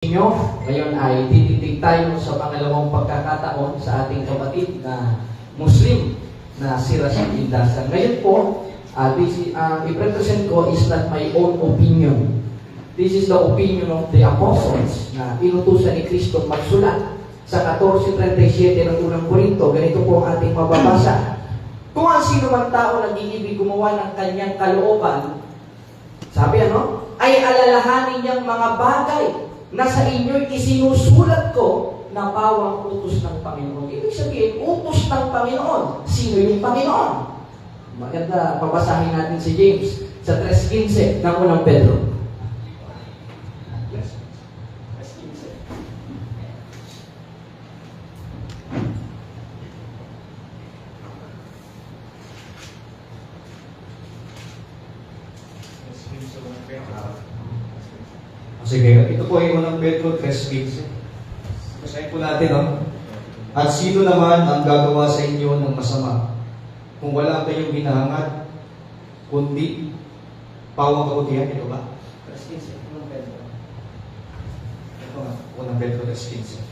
Inyo, ngayon ay tititig tayo sa pangalawang pagkakataon sa ating kapatid na Muslim na si Rashid Indasan. Ngayon po, i-present ko is not my own opinion. This is the opinion of the apostles na inutusan ni Kristo magsulat sa 14:37 ng unang Korinto. Ganito po ang ating mababasa. Kung ang sino man tao nag-iibig gumawa ng kanyang kalooban, sabi ay alalahanin niyang mga bagay na sa inyo'y isinusulat ko na pawang utos ng Panginoon. Ibig sabihin, utos ng Panginoon. Sino yung Panginoon? Maganda, pabasahin natin si James sa 3:15 ng unang Pedro. Yes. 3:15. Sige, ito po ay unang Pedro 3:15. Basahin po natin, At sino naman ang gagawa sa inyo ng masama kung wala kayong hinahangad, kundi pawang kabutihan? Ito ba? 3:15, unang Pedro. Ito nga, unang Pedro 3:15.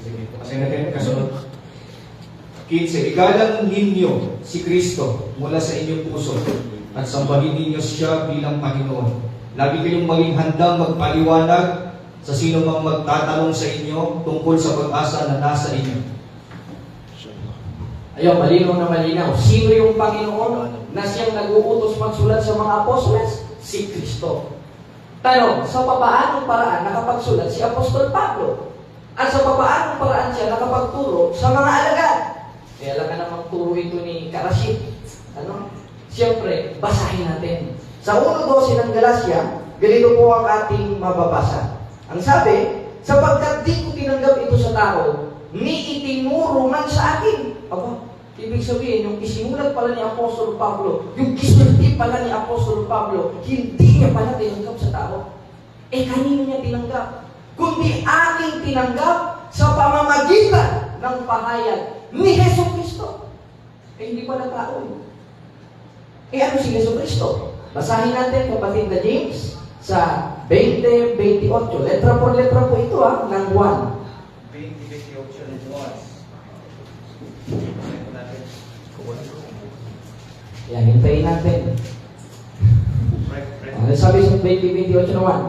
Sige, basahin natin, kasunod. 15. Igalang ninyo si Kristo mula sa inyong puso at sambahin ninyo siya bilang Panginoon. Lagi kayong maging handang magpaliwanag sa sino mang magtatanong sa inyo tungkol sa pag-asa na nasa inyo. Ayun, malinaw na malinaw. Sino yung Panginoon na siyang nag-uutos magsulat sa mga apostoles? Si Kristo. Tanong, sa papaanong paraan nakapagsulat si Apostol Pablo? At sa papaanong paraan siya nakapagturo sa mga alagad? Kaya lang ka na magturo ito ni Karashid. Siyempre, basahin natin. Sa 1:12 ng Galacia, ganito po ang ating mababasa. Ang sabi, sapagkat di ko tinanggap ito sa tao, ni itinuro man sa akin. Aba, ibig sabihin, yung isinulat pala ni Apostol Pablo, yung gisulti pala ni Apostol Pablo, hindi niya pala tinanggap sa tao. Kanino niya tinanggap? Kundi aking tinanggap sa pamamagitan ng pahayag ni Hesus Kristo. Hindi pala tao. Ano si Hesus Kristo? Basahin natin, kapatid na James, sa 20:28. Letra por letra po ito, ng 1. 20:28 ng 1. Yan, hintayin natin. Ano sabi sa 20:28 ng 1?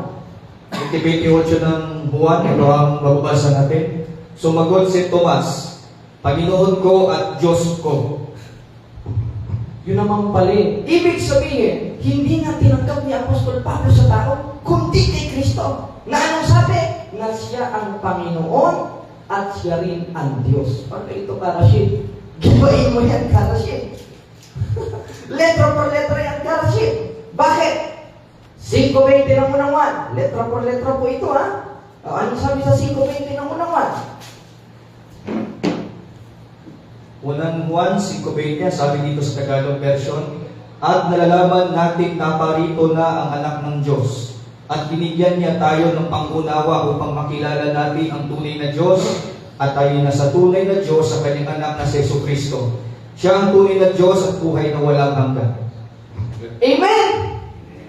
20:28 ng Juan, ito ang mababasa natin. Sumagot si Tomas, Panginoon ko at Diyos ko. Yun naman pala. Ibig sabihin, hindi nga tinanggap ni Apostol Pablo sa tao, kundi kay Kristo. Na anong sabi? Na siya ang Panginoon at siya rin ang Diyos. Pagka ito, Karashid, gibain mo yan, Karashid. Letra por letra yan, Karashid. Bakit? 5:20 ng unang 1. Letra por letra po ito, Anong sabi sa 5:20 ng unang 1? Unang Juan 5:20, sabi dito sa Tagalog version, at nalalaman natin naparito na ang anak ng Diyos at binigyan niya tayo ng pangunawa upang makilala natin ang tunay na Diyos at tayo na sa tunay na Diyos sa kanyang anak na si Jesucristo. Siya ang tunay na Diyos at buhay na walang hanggan. Amen!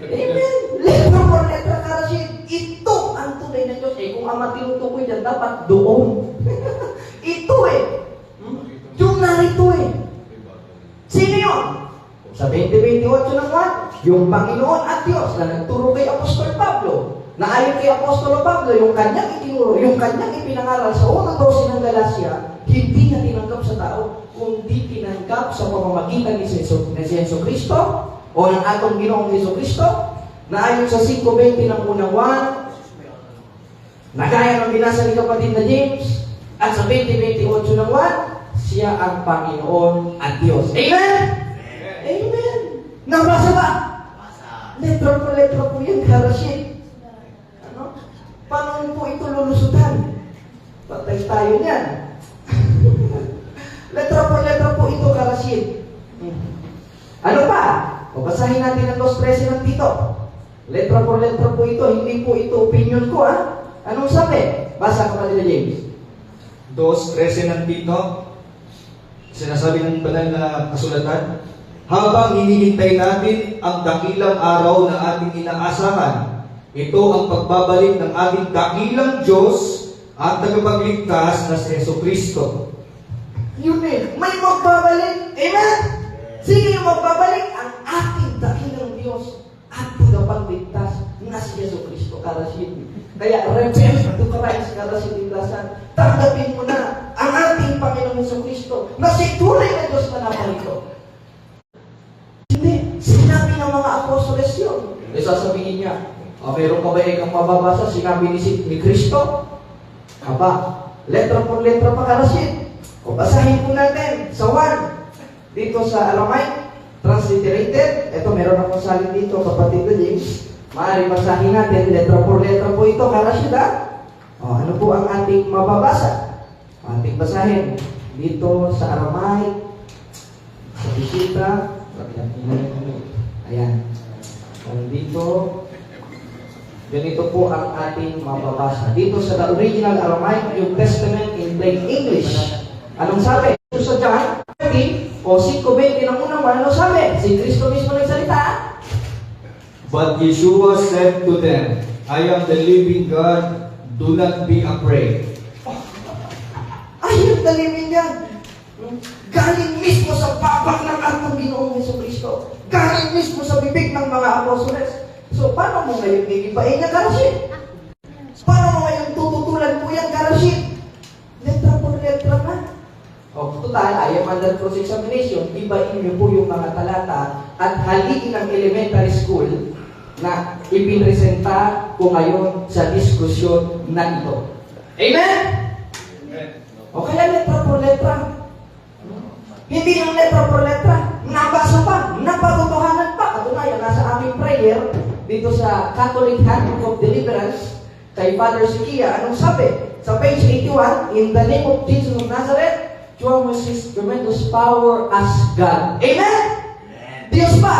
Amen! Letra por letra, Karashid. Ito ang tunay na Diyos. Kung ang matinutukoy dyan, dapat doon. Ito yung narito Sino yun? Sa 20:28 ng 1, yung Panginoon at Diyos na nagturo kay Apostol Pablo. Na ayon kay Apostol Pablo, yung kanyang itinuro, yung kanyang ipinangaral sa 1:12 ng Galacia, hindi niya tinanggap sa tao, kundi tinanggap sa pamamagitan ni Jesu Cristo o ng atong Ginoong Jesu Cristo, na ayon sa 5:20 ng unang 1, na gaya ng binasa ni kapatid na James, at sa 20:28 ng 1, siya ang Panginoon at Diyos. Amen? Amen. Nabasa ba? Letra po letra po yan, Karashid. Paano po ito lulusutan? Patay tayo niyan. Letra po ito, Karashid. Ano pa? Basahin natin ang 2:13 ng Tito. Letra po ito, hindi po ito opinion ko, Anong sabi? Basa ka pa nila, James. 2:13 ng Tito, sinasabi ng banal na kasulatan, habang hinihintay natin ang dakilang araw na ating inaasahan, Ito ang pagbabalik ng ating dakilang Diyos at tagapagligtas na si Jesucristo. Yun eh, may magbabalik. Amen? Sino yung magbabalik? Ang ating dakilang Diyos at tagapagligtas na si Jesucristo. Karasin. Kaya repent to Christ, karasin ligtasan. Tanggapin mo na ang ating Panginoong Jesucristo na si tunay na Diyos na naparito. Hindi. Sinabi ng mga apostoles yun. E sasabihin niya, meron ka ba ikang mababasa? Sinabi ni Kristo? Aba, letra por letra pa karasin. O basahin po natin sa 1. Dito sa Aramaic, transliterated. Ito, meron akong salin dito, kapatid na James. Maaari basahin natin, letra por letra po ito, karasin ha? Ano po ang ating mababasa? Ating basahin. Dito sa Aramaic, sa bisita. Ayan. Dito, ganito po ang ating mababasa. Dito sa the original Aramaic, New Testament in plain English. Anong sabi? Ito sa John 13 o 5:20 ng unang one, ano sabi? Si Kristo mismo nagsalita. But Yeshua said to them, I am the living God, do not be afraid. I am the living God. Galing mismo sa babak ng atong Ginoong Jesucristo. Galing mismo sa bibig ng mga apostoles. So, paano mo ngayon gigibain niya karasin? Paano mo ngayon tututulan po yan karasin? Letra por letra na. Total, I am under cross-examination. Ibain niyo po yung mga talata at haliin ang elementary school na ipinresenta ko ngayon sa diskusyon na ito. Amen? O kaya letra por letra. Hindi yung letra por letra. Nabasa pa, napatotohanan pa. Katunayan, nasa aming prayer, dito sa Catholic Handbook of Deliverance, kay Father Sikia, anong sabi? Sa page 81, in the name of Jesus of Nazareth, John was his tremendous power as God. Amen? Diyos pa?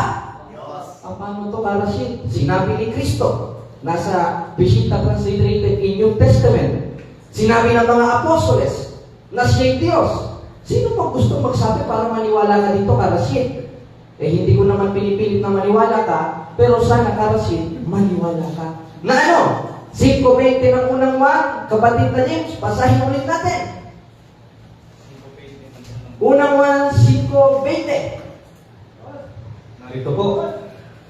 Diyos. Paano ito karasin? Sinabi ni Kristo, nasa Pesita transliterated in New Testament. Sinabi ng mga apostoles, na siya'y Diyos. Sino pa gusto magsabi para maniwala ka dito, karasin? Hindi ko naman pinipilit na maniwala ka, pero sana karasin, maniwala ka. Na ano? 5:20 ng unang one, kapatid na James, basahin ulit natin. Unang 5:20. Narito po.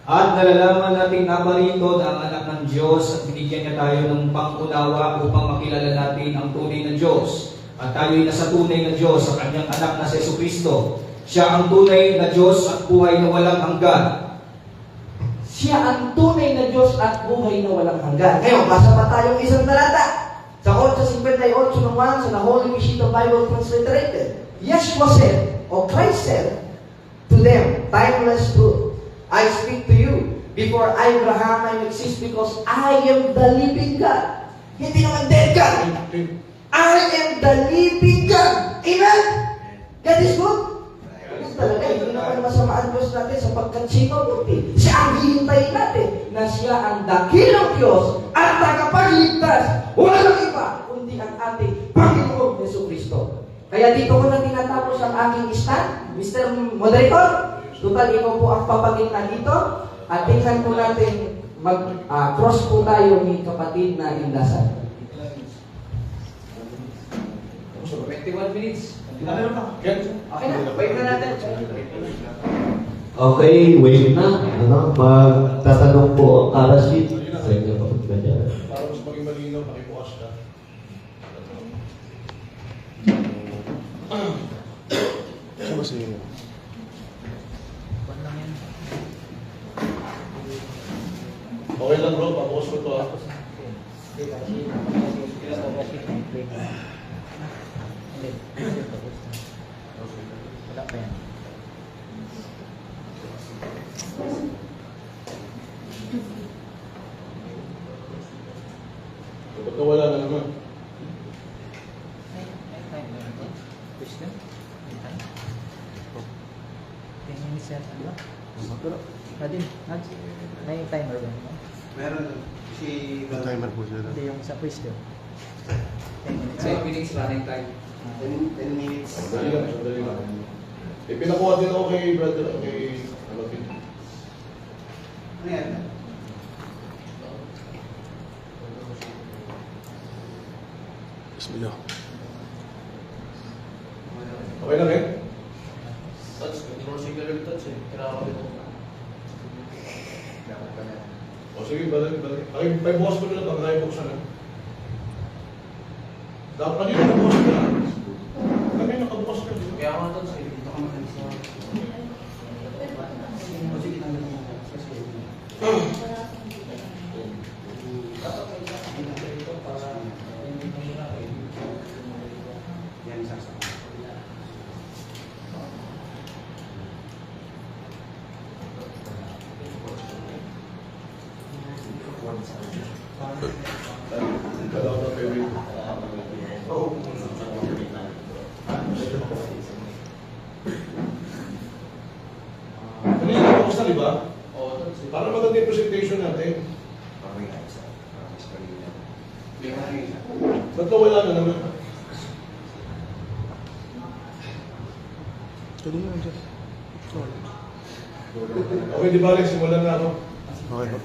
At nalalaman natin naparito na ang anak ng Diyos at binigyan niya tayo ng pangunawa upang makilala natin ang tunay na Diyos. At tayo'y nasa tunay na Diyos sa kanyang anak na si Jesucristo. Siya ang tunay na Diyos at buhay na walang hanggan. Siya ang tunay na Diyos at buhay na walang hanggan. Ngayon, basa pa tayong isang talata. Sa 8:58 naman sa the Holy Pesita Bible transliterated. Yeshua said, or Christ said to them, timeless truth, I speak to you. Before Abraham I exist because I am the living God. Hindi naman dead God. I am the living God. Amen? God is good? Yes, talaga. Hindi naman masama ang Diyos natin sapagkat sino buti. Siya ang hihintayin natin na siya ang dakilang Diyos at tagapagligtas. Walang iba kundi ang ating Panginoong Jesucristo. Kaya dito ko na tinatapos ang aking stand, Mr. Moderator. Total, ikaw po ang papagitna dito. At tingnan po natin, cross po tayo ni kapatid na Indasan. 21 minutes. Okay na, wait na natin. Okay, wait na. Magtatanong po ang karasit sa inyo kapag ganyan. Para mas maging malinaw, pakibukas ka. Okay lang bro, pabukas ko to ah. Wala pa yan. Ba't nawala na naman? Question? 10 minutes yan. Ano? Nadine, may timer ba? Meron si Timer po siya. Hindi yung sa question. 10 minutes. 10 minutes running time. 10 minutes. Sandali lang, sandali lang. Pinakuha din ako kay brother, kay Alapin. Ano yan? Bismillah. Okay lang eh? O sige, balik. Ay, may bukas ko nila ito. Kaya buksan na. Dapat kanina nakabukas ka na. Kanina nakabukas ka. Kaya ako ito, sige, dito ka makalis na. O sige, tanggal mo. Yan, sasama. Kalaw na favorite. Kanina nakabukas na, di ba? Para maganda yung presentation natin. Ba't wala na naman? Okay, di ba Alex, simulan na ako. Okay po.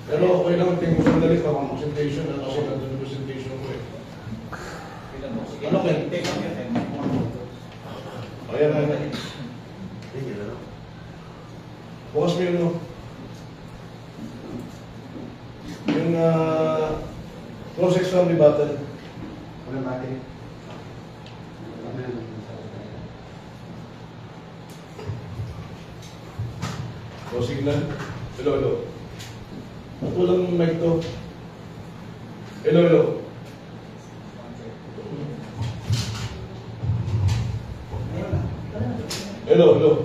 Pero okay lang tingin mo sandali pa ang presentation na kasi nandun yung presentation ko eh. Ano Ken? Ayan na. Bukas mo yun no? Yung cross-exam rebuttal. Walang battery. O signal. Hello. Ba't walang mic to? Hello. Hello.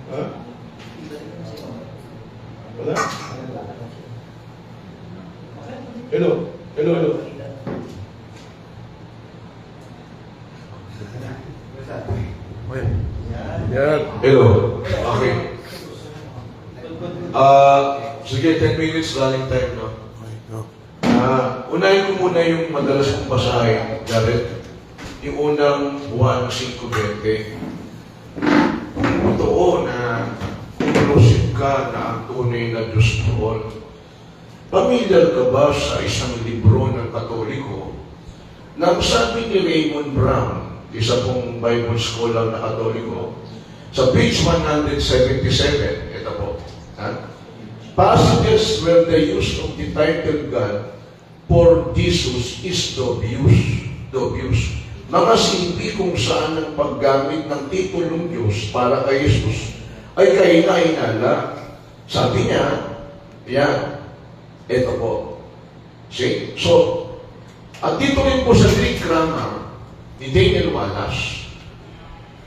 Ha? Wala? Hello. Okay. Yan. Hello. Okay. Sige, 10 minutes running time, no? Okay, go. Unahin ko muna yung madalas kong basahin, Jared. Yung unang Juan 5:20. Kung totoo na kumulusip ka na ang tunay na Diyos doon, pamilyar ka ba sa isang libro ng Katoliko na ang sabi ni Raymond Brown, isa pong Bible scholar na Katoliko, sa page 177, ito po, passages where the use of the title God for Jesus is dubious. Mga simpi kung saan ang paggamit ng titulong Diyos para kay Jesus ay kaina-inala. Sabi niya, yan, ito po. See? So, at dito rin po sa Greek grammar ni Daniel Wallace,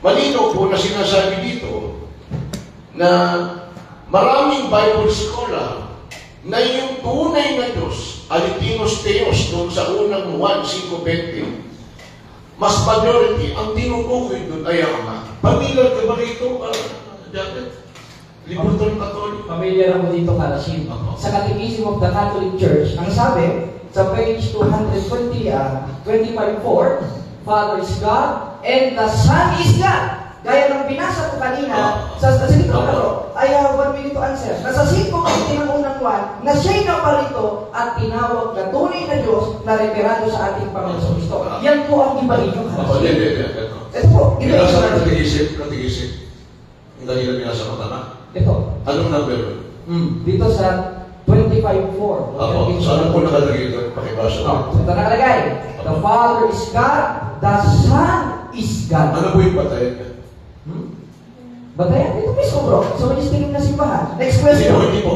malinaw po na sinasabi dito na maraming Bible scholar na yung tunay na Diyos, Alitinos Theos, doon sa unang 1:5:20, mas majority, ang tinutukoy doon ay ang Ama. Pamilyar ka ba rito, Janet? Libro ng Katoliko? Familiar ako dito, Karasin. Sa Catechism of the Catholic Church, ang sabi, sa page 25:4, Father is God and the Son is God. Gaya ng binasa ko kanina, sige ko I have 1 minute to answer. Nasa 5 ng unang 1, na siya'y naparito at tinawag na tunay na Diyos na referado sa ating Panginoon sa Kristo. Yan po ang iba ninyo, Karasin. Ito po, ito Binasa yung ng katikisip. Ang kanila binasa ko, tama? ito. Anong number? Dito sa 25:4. Ako, saan po nakalagay ito? Pakibasa ko. Ito nakalagay. The Father is God, the Son is God. Ano po yung patayan niya? Batayan, ito mismo bro. Sa ministering na simbahan. Next Hindi po, question. hindi po.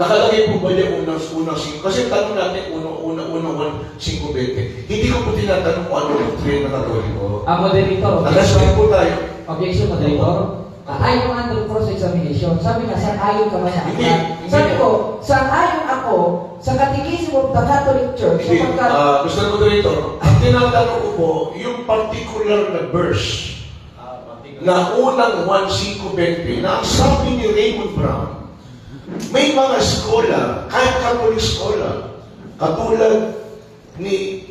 Nakalagay po ba niya unang 5? Kasi tanong natin, unang 5:20. Hindi ko po tinatanong kung ano yung train na Katoliko. Moderator. Nag-ask po tayo. Objection, moderator. Ayaw nga under cross-examination. Sabi nga, saan ayon ka man Hindi. Sabi ko, saan ayon ako sa Catechism of the Catholic Church. Hindi. Sapagkat, Mr. Moderator, ang tinatanong ko po, yung particular na verse na unang 1:5:20 na ang sabi ni Raymond Brown, may mga scholar, kahit Catholic scholar, katulad ni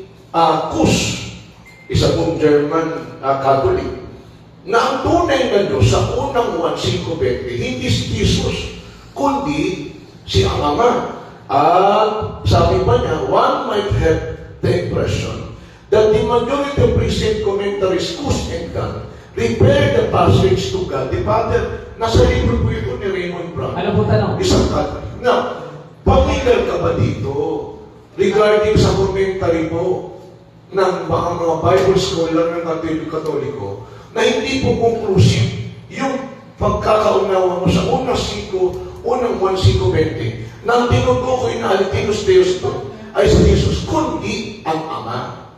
Kus, isa pong German Catholic, na ang tunay na Diyos sa unang 1:5:20 hindi si Jesus, kundi si ang Ama. At sabi pa niya, one might have the impression that the majority of recent commentaries, Kus and Kant, refer the passage to God. The Father, nasa libro po ito ni Raymond Brown. Ano po tanong? Isang kat. Now, pamilyar ka ba dito regarding sa commentary po ng mga Bible scholar ng Katoliko na hindi po conclusive yung pagkakaunawa mo sa unang 1:20 na ang tinutukoy na Altinus Deus to ay si Jesus, kundi ang Ama.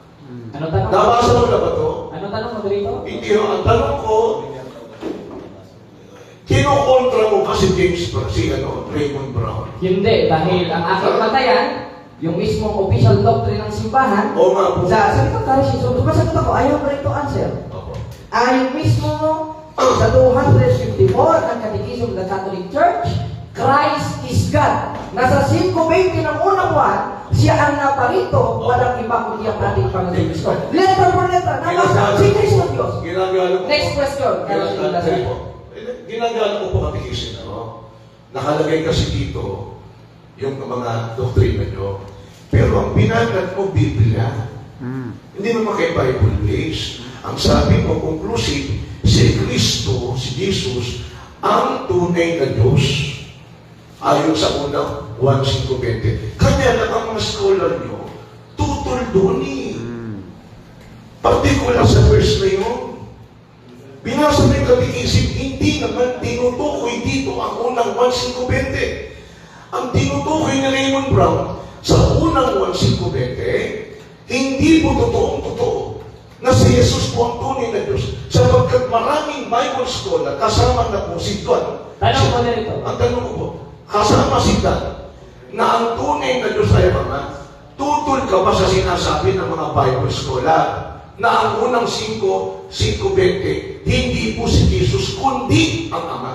Ano tanong? Nabasa mo na ba to? Ano tanong mo dito? Hindi ho. Ang tanong ko, kinukontra mo ba si Raymond Brown? Hindi, dahil ang aking batayan, yung mismong official doctrine ng simbahan, Oo nga po. sabi ko, Karis, so sumasagot ako, ayaw ko rin to answer. Opo. Ay mismo sa 254 ng Catechism of the Catholic Church, Christ is God. Nasa 5:20 ng unang buwan, siya ang naparito, walang iba kundi ang ating Panginoon Kristo. Letra por letra, nabasa, si Kristo Diyos. Ginagano ko. Next question. Ginagano ko po katikisin, ano? Nakalagay kasi dito yung mga doktrina nyo. Pero ang binanat mo, Biblia. Hindi naman kay Bible based. Ang sabi mo, conclusive, si Kristo, si Jesus, ang tunay na Diyos. Ayon sa unang 1:20. Kanya lang ang mga scholar nyo, tutol doon eh. Particular sa verse na yun. Binasa ng Catechism, hindi naman tinutukoy dito ang unang 1:20. Ang tinutukoy ni Raymond Brown sa unang 1:20, hindi po totoo na si Jesus po ang tunay na Diyos. Sapagkat maraming Bible scholar, kasama na po si Don. Tanong mo na rito. Ang tanong ko po, kasama si Don, na ang tunay na Diyos ay Ama, tutol ka ba sa sinasabi ng mga Bible scholar na ang unang 5:20, hindi po si Jesus, kundi ang Ama?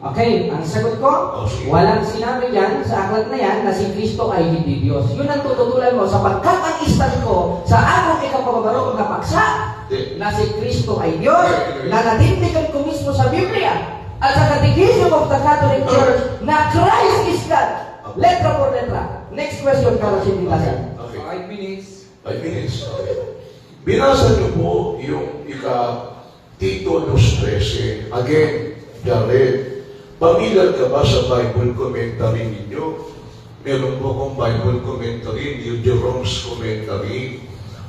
Okay, ang sagot ko, Oh, sige. walang sinabi yan sa aklat na yan na si Kristo ay hindi Diyos. Yun ang tututulan mo sapagkat ang istan ko sa akong ikapababarok na paksa na si Kristo ay Diyos, na natindigan ko mismo sa Biblia at sa Catechism of the Catholic Church na Christ is God. Letra por letra. Next question, Carlos Sindilasan. Okay. 5 minutes. 5 minutes. Okay. Binasa niyo po yung Tito 2:13. Again, Jared, pamilyar ka ba sa Bible commentary ninyo? Meron po akong Bible commentary, New Jerome's commentary.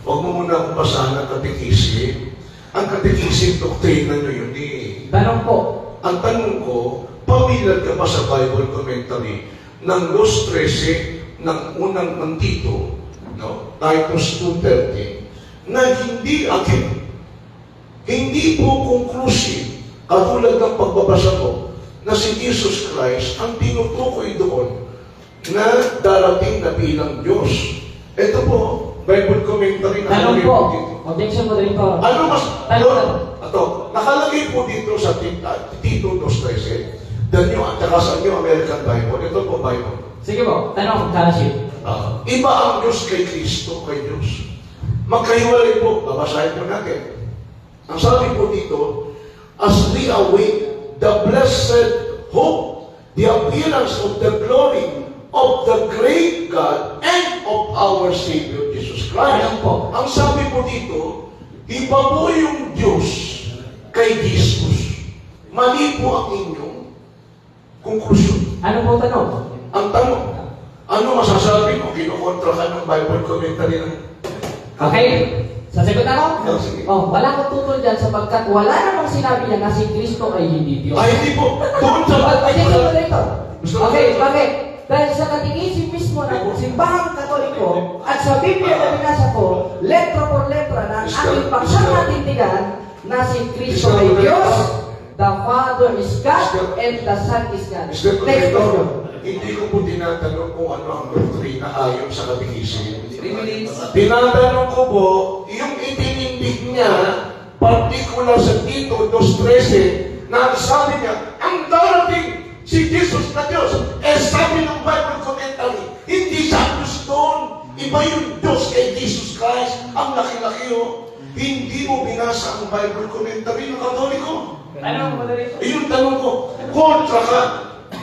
Huwag mo muna akong basahan ang Catechism. Ang Catechism, doktrina nyo yun eh. Tanong po, Ang tanong ko, pamilyar ka ba sa Bible commentary ng 2:13 ng unang ng Tito, no? Titus 2:13, na hindi akin, hindi po conclusive, katulad ng pagbabasa ko, na si Jesus Christ ang tinutukoy doon na darating na bilang Diyos. Ito po, Bible commentary na tanong nakalagay po. dito. Objection mo dito. Ano mas, Tanong. ito, nakalagay po dito sa Tito 2:13, the New at saka sa New American Bible. Ito po Bible. Sige po, tanong, Carlos. Iba ang Diyos kay Kristo, kay Diyos. Magkahiwalay po, babasahin po natin. Ang sabi po dito, as we await the blessed hope, the appearance of the glory of the great God and of our Savior Jesus Christ. Ayan po. Ang sabi po dito, iba po yung Diyos kay Jesus. Mali po ang inyong conclusion. Ano po tanong? Ang tanong, ano masasabi mo? Kinukontra ka ng Bible commentary ng... Okay, sasagot ako? Oh, sige. Oh, wala akong tutol dyan sapagkat wala namang sinabi niya na si Kristo ay hindi Diyos. Ay, hindi po. Doon sa Objection mo dito. Gusto mo- Okay, bakit? Dahil sa Catechism mismo ng simbahang Katoliko at sa Biblia na binasa ko, letra por letra na ang ating paksang natindigan na si Kristo ay Diyos, the Father is God, and the Son is God. Mr. Next Professor, question. hindi ko po tinatanong kung ano ang doktrina ayon sa Catechism. 3 minutes. Tinatanong ko po, yung itinindig niya, particular sa Tito 2:13, na ang sabi niya, ang darating si Jesus na Diyos. Sabi ng Bible commentary, hindi sa Diyos doon. Iba yung Diyos kay Jesus Christ. Ang laki-laki Hindi mo binasa ang Bible commentary ng Katoliko. Tanong mo dito. Yung tanong ko, kontra ka.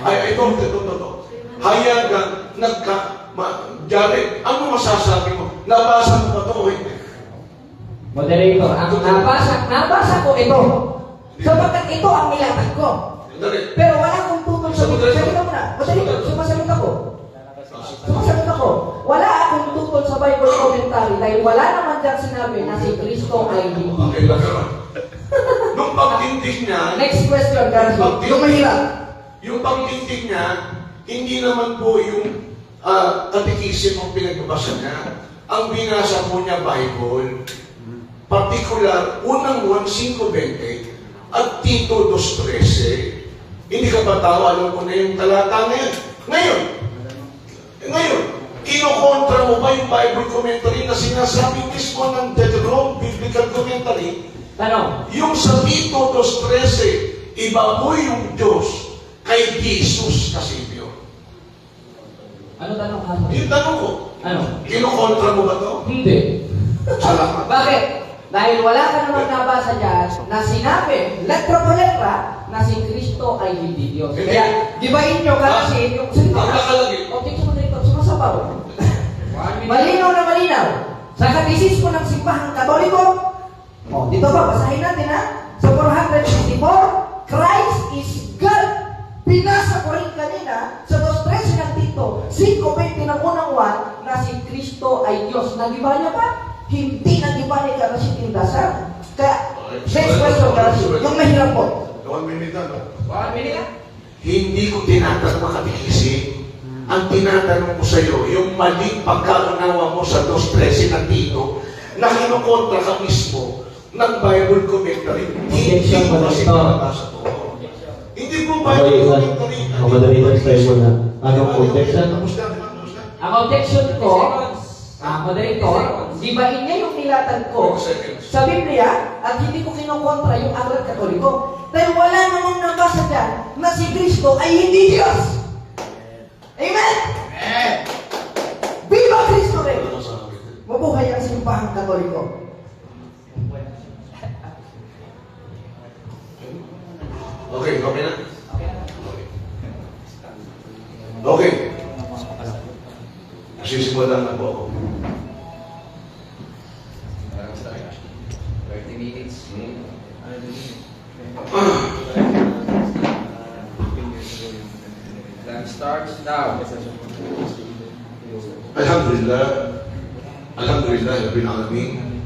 Ito. Hayagan Jared, ano masasabi mo? Nabasa mo ba ito o hindi? Moderator, ang nabasa ko ito. Sapagkat ito ang nilatag ko. Dali. Pero wala akong tutol sa Bible. Sabi ka muna. Moderator, sumasagot ako. Wala akong tutol sa Bible commentary dahil wala naman dyan sinabi na si Kristo ay hindi. Okay lang naman. Nung pagtindig niya, Next question, Garcio. Yung mahirap. yung pagtindig niya, hindi naman po yung katikisim ang pinagbabasa niya. Ang binasa po niya Bible, particular, unang 1:5:20 at Tito 2:13. Hindi ka ba tao? Alam ko na yung talata ngayon. Ngayon, kinokontra mo ba yung Bible commentary na sinasabi mismo ng Jerome Biblical Commentary? Tanong. Yung sa Tito 2:13, iba po yung Diyos kay Jesus Kasibyo. Ano tanong ka? Yung tanong ko, Ano? kinokontra mo ba to? Hindi. Salamat. Bakit? Dahil wala ka naman nabasa dyan na sinabi, letra po letra, na si Kristo ay hindi Diyos. Hindi. Kaya, gibahin nyo kasi yung salita. Ang nakalagay. Object mo dito, sumasabaw. Malinaw na malinaw. Sa katesis po ng Simbahang Katoliko, dito ba, basahin natin ha? Sa 464, Christ is God. Pinasa ko rin kanina sa 2:13 ng Tito, 5:20 ng unang 1, na si Kristo ay Diyos. Nagiba niya pa? Hindi nagiba niya ka na si Tindasan. Kaya, next question, Garcio. Yung mahirap po. 1 minute na. 1 minute. Hindi ko tinatanong makatikisin. Ang tinatanong ko sa iyo, yung maling pagkaunawa mo sa 2:13 ng Tito, na kinukontra ka mismo ng Bible commentary. Hindi Objection, ko kasi Pastor. nabasa to. Hindi po Okay, Bible sir. commentary. Moderator, tayo muna. Anong objection? Tapos na. Ang objection ko, moderator, gibahin niya yung nilatag ko sa Biblia at hindi ko kinukontra yung aklat Katoliko. Dahil wala namang nabasa dyan na si Kristo ay hindi Diyos. Amen? Viva Kristo rin! Mabuhay ang Simbahang Katoliko. Okay na? Okay. Sisimulan na po ako. 30 minutes. Time starts now. Alhamdulillah, Rabbil Alamin.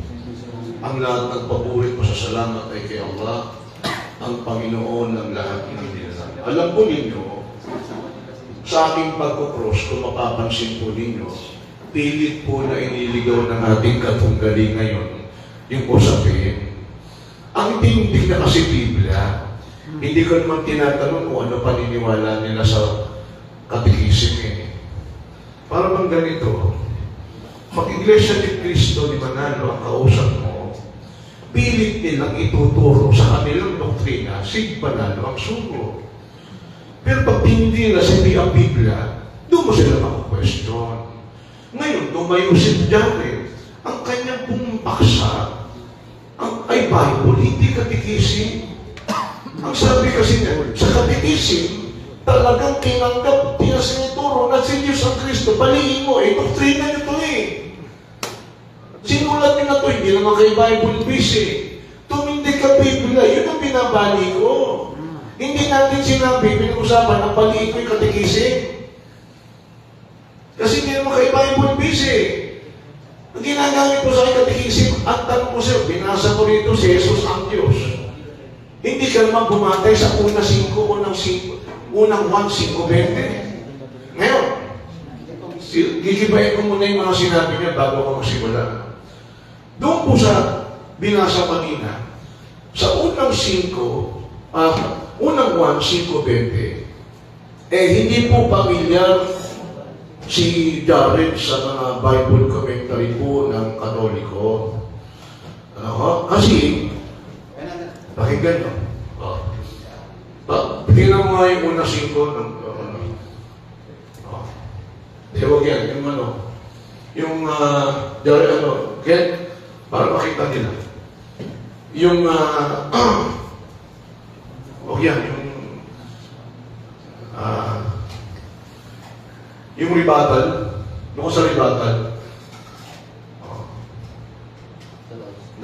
Ang lahat ng papuri ko sa salamat ay kay Allah, ang Panginoon ng lahat ng nilalang. Alam po ninyo, sa aking pagkukross, kung mapapansin po ninyo, pilit po na iniligaw ng ating katunggali ngayon yung usapin. Ang tindig na kasi Biblia, hindi ko naman tinatanong kung ano paniniwala nila sa katikisim eh. Para bang ganito, mag-iglesia ni Cristo ni Manalo ang kausap mo, pilit nilang ituturo sa kanilang doktrina, si Manalo ang sugo. Pero pag hindi na sabi ang Biblia, doon mo sila maka-question. Ngayon, tumayo si Jared, ang kanyang pumapaksa, ay Bible, hindi katikisim. Ang sabi kasi niya, sa katikisim, talagang tinanggap, tinasinituro na si Diyos ang Kristo. Baliin mo, doktrina nito eh. Sinulat niyo na ito, hindi naman kay Bible busy. Tumindig ka Biblia, yun ang binabali ko. Hindi natin sinabi, pinag-usapan ng baliin ko yung katikisim. Kasi hindi naman kay Bible busy. Ang ginagamit ko sa aking katikisim, at tanong ko sa'yo, binasa ko rito si Jesus ang Diyos. Hindi ka naman bumatay sa unang 1:5:20. Ngayon, gigibayin ko muna yung mga sinabi niya bago ako magsimula. Doon po sa binasa kanina, sa unang 1:5:20, hindi po pamilyar si Jared sa mga Bible commentary po ng Katoliko. Kasi, pakinggan nyo. Tingnan mo nga yung unang 5 ng huwag yan, yung Jared, para makita nila. Yung, huwag yan, yung, Yung rebuttal, doon sa rebuttal.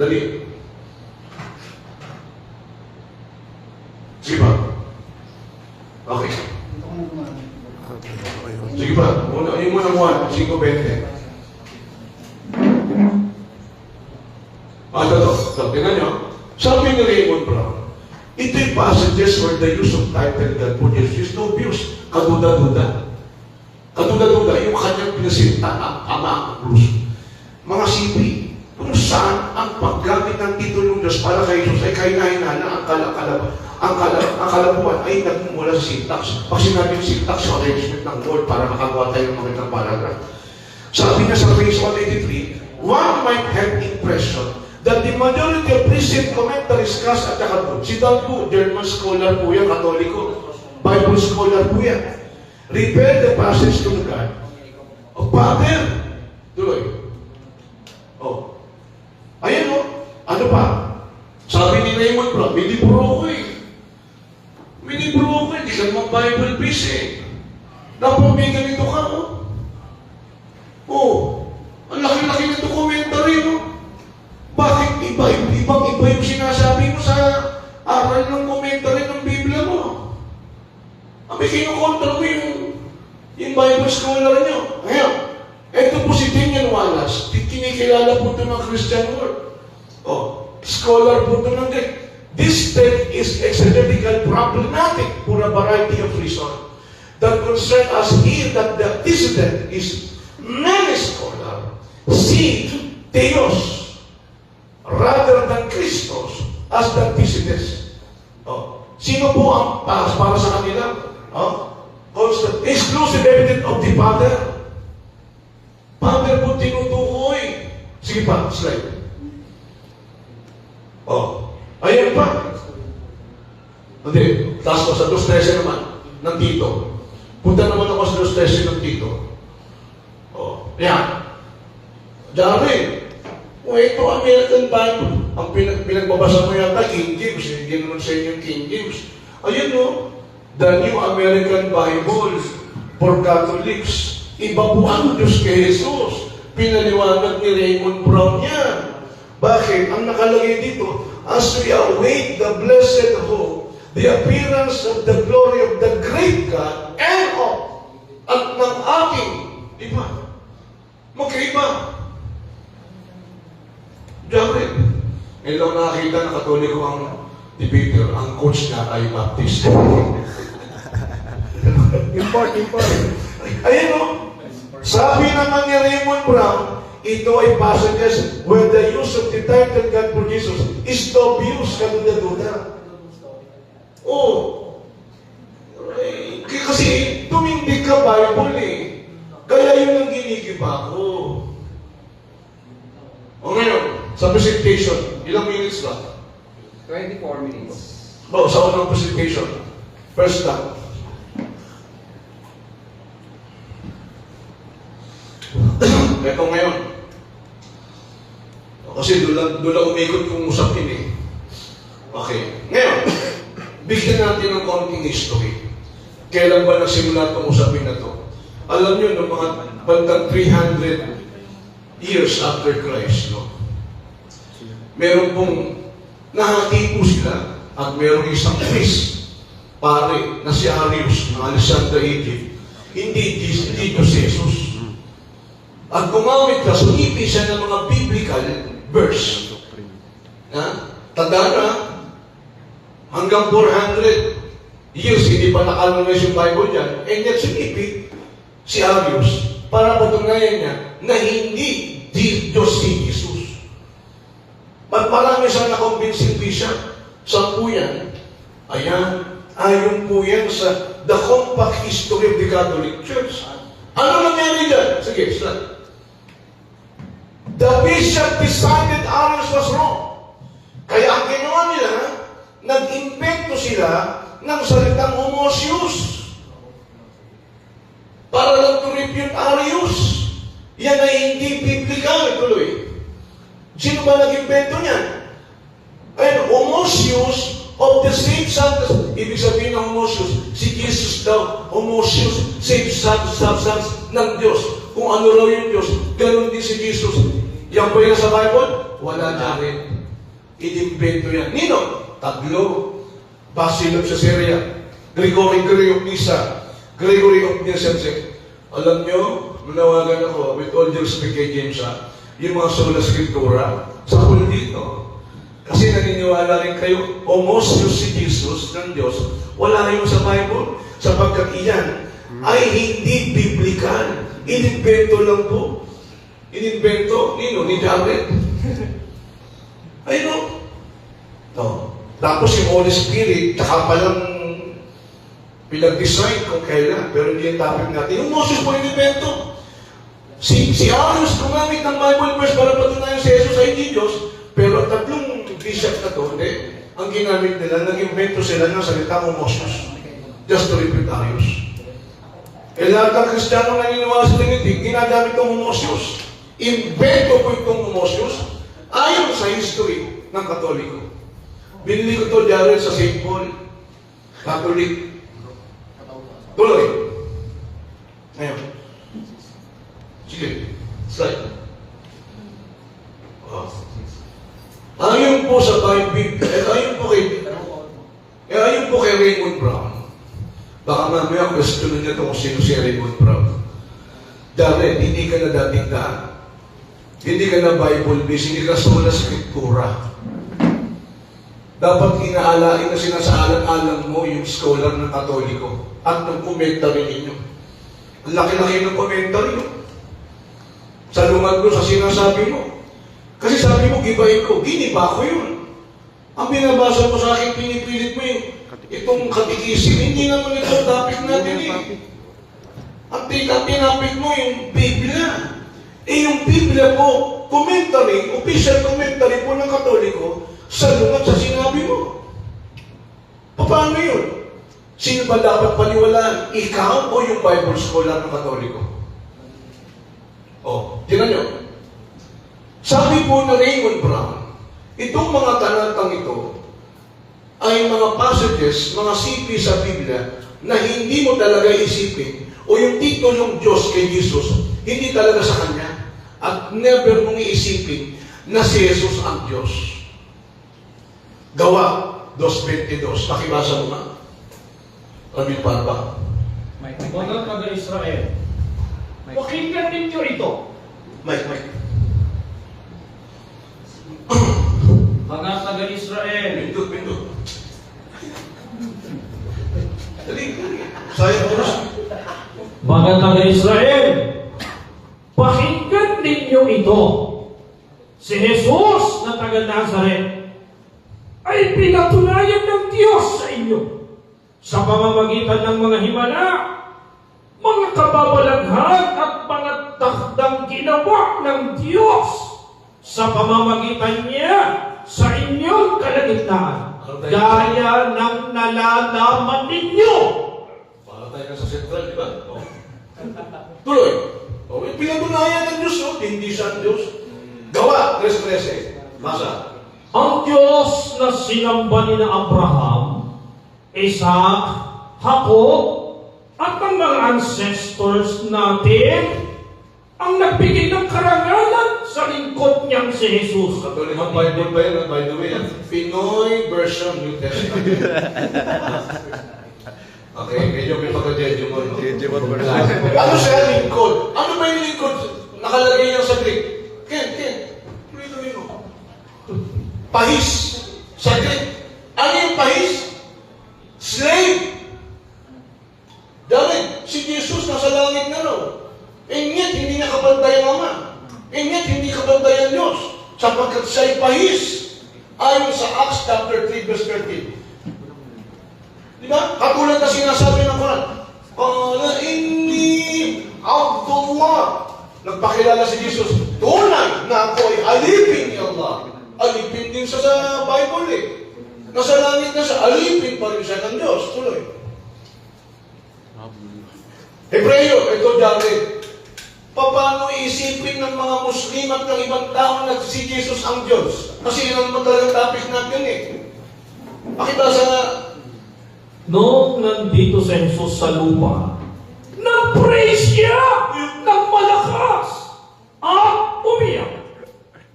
Dali. Sige ba? Okay. Dito ko na dumaan. Sige ba? Yung muna 1, 5:20. Ito. Tingnan nyo. Sabi ni Raymond Brown, ito'y passages where the use of title God produces no views. Kaduda-duda. Kaduda-duda, yung kanyang pinasinta ang Ama ang Cruz. Mga sipi, kung saan ang paggamit ng titulong Diyos para kay Jesus ay kahinahinala ang kalabuan ay nagmumula sa syntax. Pag sinabing syntax, yung arrangement ng Lord para makagawa tayo ng magandang paragraph. Sabi niya sa page 183, one might have impression that the majority of recent commentaries cast at saka si Don Po, German scholar po yan, Katoliko, Bible scholar po yan, refer the passage to the God of Father. Tuloy. Oh. Ayan o. Ano pa? Sabi ni Raymond Brown, may libro ko eh. May libro ko eh. Di ka naman Bible piece eh. Dapat may ganito ka o. Oh. Ang laki-laki ng documentary no. Bakit ibang-iba yung sinasabi mo sa aral ng commentary ng Biblia mo? May kinukontra mo yung Bible scholar nyo. Ngayon, ito po si Daniel Wallace. Kinikilala po ito ng Christian world. Oh, scholar po ito ng Greek. This text is exegetical problematic for a variety of reasons that concern us here that the antecedent is many scholars see Theos rather than Christos as the antecedent. Oh, sino po ang para sa kanila? Oh, constant, exclusive evidence of the Father. Father po tinutukoy. Sige pa, slide. Oh, ayan pa. Hindi, taas ko sa 2.13 naman, ng Tito. Punta naman ako sa 2.13 ng Tito. Oh, ayan. Dami. O ito, American Bible. Ang pinagbabasa mo yata, King James. Hindi naman sa inyo King James. Ayun no, the New American Bible for Catholics. Iba po ang Diyos kay Jesus. Pinaliwanag ni Raymond Brown yan. Bakit? Ang nakalagay dito, as we await the blessed hope, the appearance of the glory of the great God and of at ng aking iba. Magkaiba. Jared, ngayon lang nakakita na Katoliko ang debater, ang coach niya ay Baptist. Import. Ayan o. Sabi naman ni Raymond Brown, ito ay passages where the use of the title God for Jesus is dubious, kaduda-duda. Oh. Kasi tumindig ka Bible eh. Kaya yun ang ginigiba ko. O ngayon, sa presentation, ilang minutes lang? 24 minutes. No, sa unang presentation. First time. Ito ngayon. Kasi doon lang umikot kung usapin eh. Okay. Ngayon, bigyan natin ng konting history. Kailan ba nagsimula itong usapin na ito? Alam nyo, noong mga bandang 300 years after Christ, no? Meron pong nahati po sila at merong isang priest, pare, na si Arius, ng Alexandria, Egypt. Hindi Diyos Jesus. At gumamit ka, sumipi siya ng mga biblical verse. Tanda na, hanggang 400 years, hindi pa nakalunay yung Bible dyan, and yet sumipi si Arius para patunayan niya na hindi Diyos si Jesus. At marami siyang nakombinsing bishop. Saan po yan? Ayan, ayon po yan sa The Compact History of the Catholic Church. Ano nangyari dyan? Sige, slide. The bishop decided Arius was wrong. Kaya ang ginawa nila, nag-invento sila ng salitang homousios. Para lang to refute Arius. Yan ay hindi biblical. Tuloy. Sino ba nag-invento niyan? Ayun, homousios of the same substance. Ibig sabihin ng homoousios, si Jesus daw, homoousios, same substance ng Diyos. Kung ano raw yung Diyos, ganun din si Jesus. Yan ba yung sa Bible? Wala na rin. Inimbento yan. Nino? Taglo. Basil of Caesarea. Gregory of Nyssa. Gregory of Nyssa. Alam nyo, manawagan ako, with all due respect kay James, yung mga sola scriptura, sa kulit, no? Kasi naniniwala rin kayo, homoousios si Jesus ng Diyos, wala rin sa Bible, sapagkat iyan ay hindi biblical. Inimbento lang po. Inimbento, nino, ni Jared. Ay, no? No. Tapos yung Holy Spirit, tsaka palang pinag-design kung kailan, pero hindi yung topic natin. Yung Moses po inimbento. Si Arius gumamit ng Bible verse para patunayan si Jesus ay hindi Diyos, pero tatlong bishop na to, hindi. Ang ginamit nila, nag-invento sila ng salitang Moses. Just to repeat Arius. Eh lahat ng Kristiyano naniniwala sa Trinity, ginagamit ng Moses. Invento po itong Moses ayon sa history ng Katoliko. Binili ko to Jared sa St. Paul. Catholic. Tuloy. Ngayon. Sige. Slide. Ayon po sa Bible, ayon po kay Raymond Brown. Baka mamaya questionin niya kung sino si Raymond Brown. Jared, hindi ka na dating daan. Hindi ka na Bible-based, hindi ka sola scriptura. Dapat inaalain na sinasaalan-alam mo yung scholar ng Katoliko at ng commentary ninyo. Ang laki-laki ng commentary mo. Sa lumag mo, sa sinasabi mo. Kasi sabi mo, gibain ko. Giniba ko yun. Ang binabasa mo sa akin, pinipilit mo yung itong katikisim. Hindi naman ito ang topic natin eh. Ang tinapik mo yung Biblia. Eh yung Biblia po, commentary, official commentary po ng Katoliko, sa lungat sa sinabi mo. Paano yun? Sino ba dapat paniwalaan? Ikaw o yung Bible scholar ng Katoliko? O, tingnan nyo. Sabi po na Raymond Brown, itong mga talatang ito ay mga passages, mga sipi sa Biblia na hindi mo talaga isipin o yung titulong Diyos kay Jesus, hindi talaga sa Kanya at never mong iisipin na si Jesus ang Diyos. Gawa 2:22. Pakibasa mo nga. Rabi Parpa. Mga taga-Israel, pakinggan ninyo ito. Mike. Mga taga-Israel, Pindot. Dali. Sayang oras. mga taga-Israel, pakinggan ninyo ito. Si Jesus na taga-Nazaret ay pinatunayan ng Diyos sa inyo sa pamamagitan ng mga himala, mga kababalaghan at mga takdang ginawa ng Diyos sa pamamagitan niya sa inyong kalagitnaan, gaya ng nalalaman ninyo. Para tayo sa sentral, di ba? O. Tuloy. O, pinatunayan ng Diyos, hindi siya ang Diyos. Gawa 3:13. Masa. Ang Diyos na sinamba ni na Abraham, Isaac, Jacob, at ang mga ancestors natin, ang nagbigay ng karangalan sa lingkod niyang si Jesus. Katolik ang Bible ba yun? By the way, Pinoy version New Testament. Okay, medyo may pagka-jejo mo. Ano siya lingkod? Ano ba yung lingkod? Nakalagay yan sa Greek. Ken. Tuloy mo. Pahis. Sa Greek. Ano yung pahis? Slave. Dahil si Jesus nasa langit na raw. And yet, hindi niya kabantay ang Ama. And yet, hindi kabantay ang Diyos. Sapagkat siya'y pahis. Ayon sa Acts chapter 3, verse 13. Di ba? Katulad na sinasabi ng Quran. Qala inni Abdullah. Nagpakilala si Jesus. Tunay na ako ay alipin ni Allah. Alipin din siya sa Bible eh. Nasa langit na siya, alipin pa rin siya ng Diyos. Tuloy. Hebreo, ito Jared. Paano isipin ng mga Muslim at ng ibang tao na si Jesus ang Diyos? Kasi yun ang talagang topic natin eh. Pakibasa nga. Noong nandito si Jesus sa lupa, nag-praise siya ng malakas at umiyak.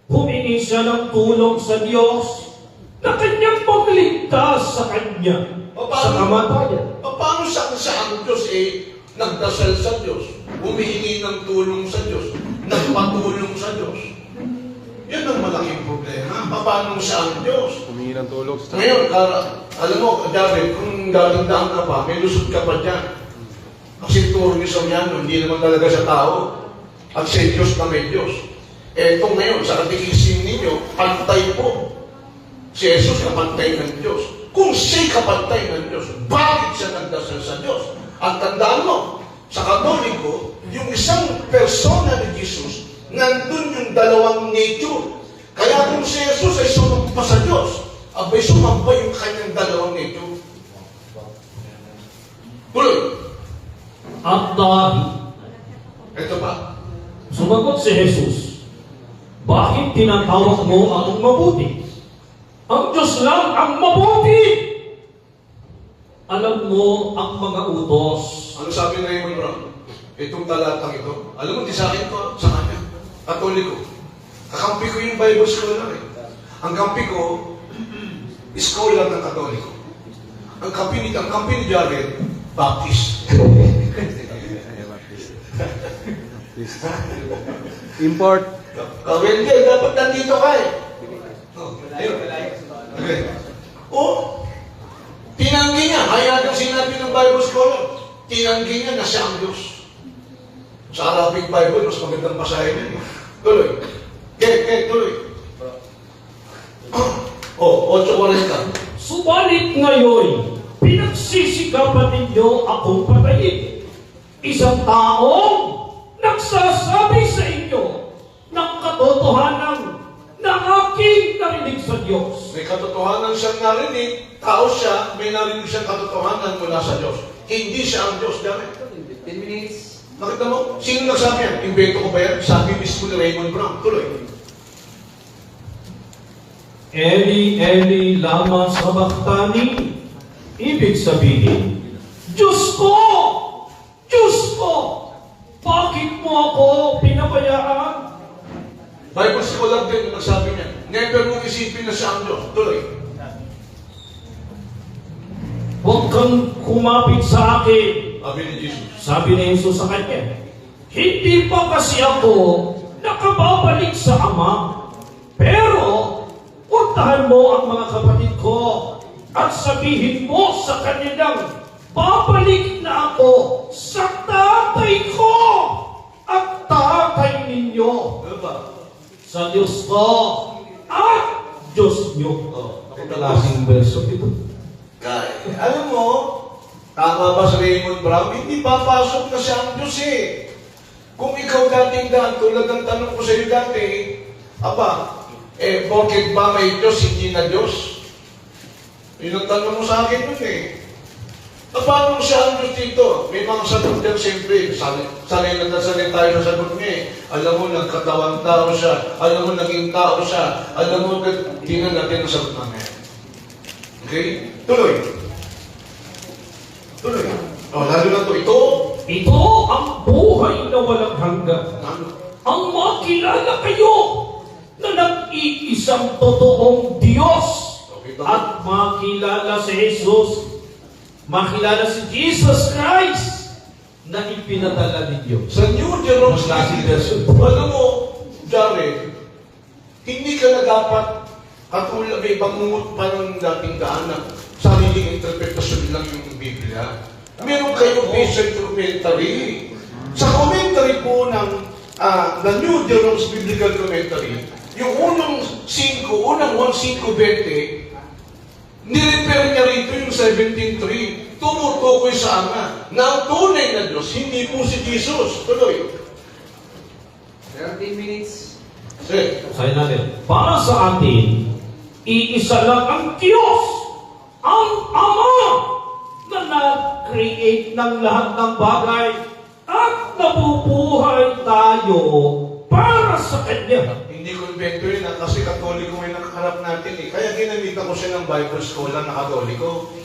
Humingi siya ng tulong sa Diyos na kanyang magligtas sa kanya sa kamatayan. Paano sa ang Diyos nagdasal sa Diyos, humihingi ng tulong sa Diyos, nagpatulong sa Diyos? Yan ang malaking problema. Paano sa ang Diyos? Humingi ng tulong sa Ngayon, alam mo, David, kung dating-daan ka pa, may lusot ka pa dyan. Kasi turo ni Soriano, hindi naman talaga sa tao. At sa Diyos na may Diyos. Eto ngayon, sa katikisin ninyo, pantay po. Si Jesus kapantay ng Diyos. Kung siya'y kapantay ng Diyos, bakit siya nagdasal sa Diyos? At tandaan mo, sa Katoliko, yung isang persona ni Jesus, nandun yung dalawang nature. Kaya kung si Jesus ay sumampa sa Diyos, abay sumampa yung kanyang dalawang nature. Tuloy. At dahil Ito pa. sumagot si Jesus, bakit tinatawag mo akong mabuti? Ang Diyos lang ang mabuti! Alam mo ang mga utos. Ano sabi ng Raymond Brown? Itong talatang ito. Alam mo, di sa akin ko, sa kanya. Katoliko. Kakampi ko yung Bible scholar eh. Ang kampi ko, scholar ng Katoliko. Ang kampi ni Jared, Baptist. import. Hindi, dapat nandito ka eh. Ayun. Okay. Tinanggi niya. Kaya yung sinabi ng Bible scholar, tinanggi niya na siya ang Diyos. Sa Arabic Bible, mas magandang basahin niya. Tuloy. Tuloy. 8:40. Subalit ngayon, pinagsisikapan ninyo akong patayin. Isang taong nagsasabi sa inyo ng katotohanan na aking narinig sa Diyos. May katotohanan siyang narinig, tao siya, may narinig siyang katotohanan mula sa Diyos. Hindi siya ang Diyos. Dami. 10 minutes. Nakita mo? Sino nagsabi yan? Invento ko ba yan? Sabi mismo ni Raymond Brown. Tuloy. Eli, Eli, lama sabachthani. Ibig sabihin, Diyos ko! Diyos ko! Bakit mo ako pinabayaan? Bible scholar din yung nagsabi niya. Never mong isipin na siya ang Diyos. Tuloy. Huwag kang kumapit sa akin. Sabi ni Jesus. Sabi ni Jesus sa kanya, hindi pa kasi ako nakababalik sa Ama. Pero, puntahan mo ang mga kapatid ko at sabihin mo sa kanilang, babalik na ako sa tatay ko at tatay ninyo. Ano ba? Sa Diyos ko at Diyos nyo. Ang klaseng verso ito. Kaya, alam mo, tama ba sa Raymond Brown? Hindi papasok na siya ang Diyos eh. Kung ikaw dating daan, tulad ng tanong ko sa iyo dati, bakit ba may Diyos, hindi na Diyos? Yun ang tanong mo sa akin nun eh. Paano siya ang Diyos dito? May mga sagot yan siyempre. Sanay na tayo sa sagot niya eh. Alam mo, nagkatawang tao siya. Alam mo, naging tao siya. Alam mo, tingnan natin ang sagot namin. Okay? Tuloy. Lalo na ito. Ito ang buhay na walang hanggan. Ano? Ang makilala kayo na nag-iisang totoong Diyos at makilala si Jesus, makilala si Jesus Christ na ipinadala ni Diyos. Sa New Jerusalem, Mas klaseng version. alam mo, Jared, hindi ka na dapat katulad may bangungot pa ng dating daan na sariling interpretasyon lang yung Biblia. Meron kayong basic commentary. Sa commentary po ng the New Jerusalem Biblical Commentary, yung unang 1:5-20, nirepair niya rito yung 17:3. Tumutukoy sa Ama na ang tunay na Diyos, hindi po si Jesus. Tuloy. 13 minutes. Sige. Sabi natin, para sa atin, iisa lang ang Diyos, ang Ama, na nag-create ng lahat ng bagay at nabubuhay tayo para sa Kanya. Hindi konbento yun kasi Katoliko may nakakarap natin eh. Kaya ginamita ko siya ng Bible scholar na Katoliko.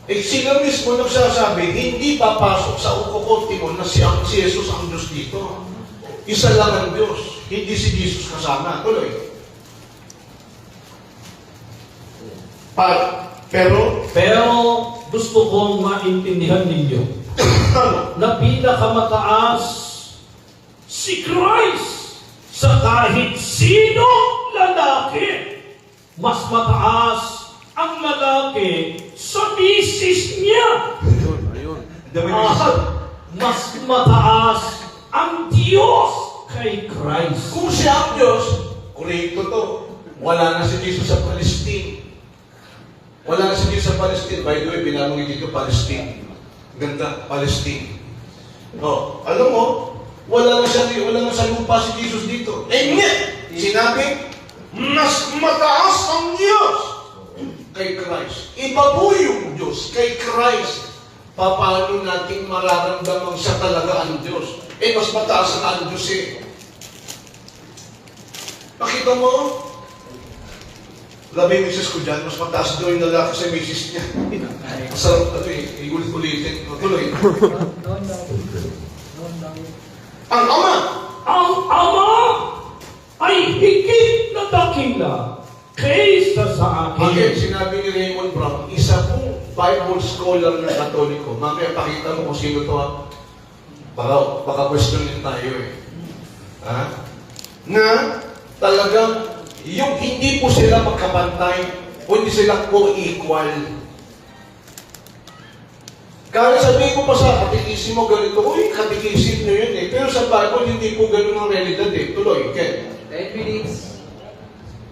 Eh sila mismo nagsasabi, hindi papasok sa ukokote mo na si Jesus ang Diyos dito. Isa lang ang Diyos, hindi si Jesus kasama. Tuloy. Pero, Gusto kong maintindihan ninyo na pinakamataas si Christ sa kahit sino lalaki. Mas mataas ang lalaki sa misis niya. Mas mataas ang Diyos kay Christ. kung siya ang Diyos, kurito to. Wala na si Jesus sa Palestine. Wala na si Jesus sa Palestine. By the way, binanong dito Palestine. Ganda, Palestine. Oh, alam mo, wala na sa lupa si Jesus dito. Eh, nga, sinabi, mas mataas ang Diyos kay Christ. Iba po yung Diyos kay Christ. Paano natin mararamdaman siya talaga ang Diyos? Eh, mas mataas ang Diyos eh. Nakita mo? Labi yung misis ko dyan, mas mataas daw yung lalaki sa misis niya. Masarap na ito eh, iulit-ulitin. Tuloy. Ang Ama! Ang Ama ay higit na dakila kaysa sa Again, akin. sinabi ni Raymond Brown, isa pong Bible scholar na Katoliko. Mamaya pakita mo kung sino to ha. Baka questionin tayo eh. Ha? Na talagang yung hindi po sila magkapantay o hindi sila co-equal. Kaya sabihin ko pa sa katikisimo ganito, uy, katikisim nyo yun eh. Pero sa Bible, hindi po ganun ang realidad eh. Tuloy, Ken. 10 minutes.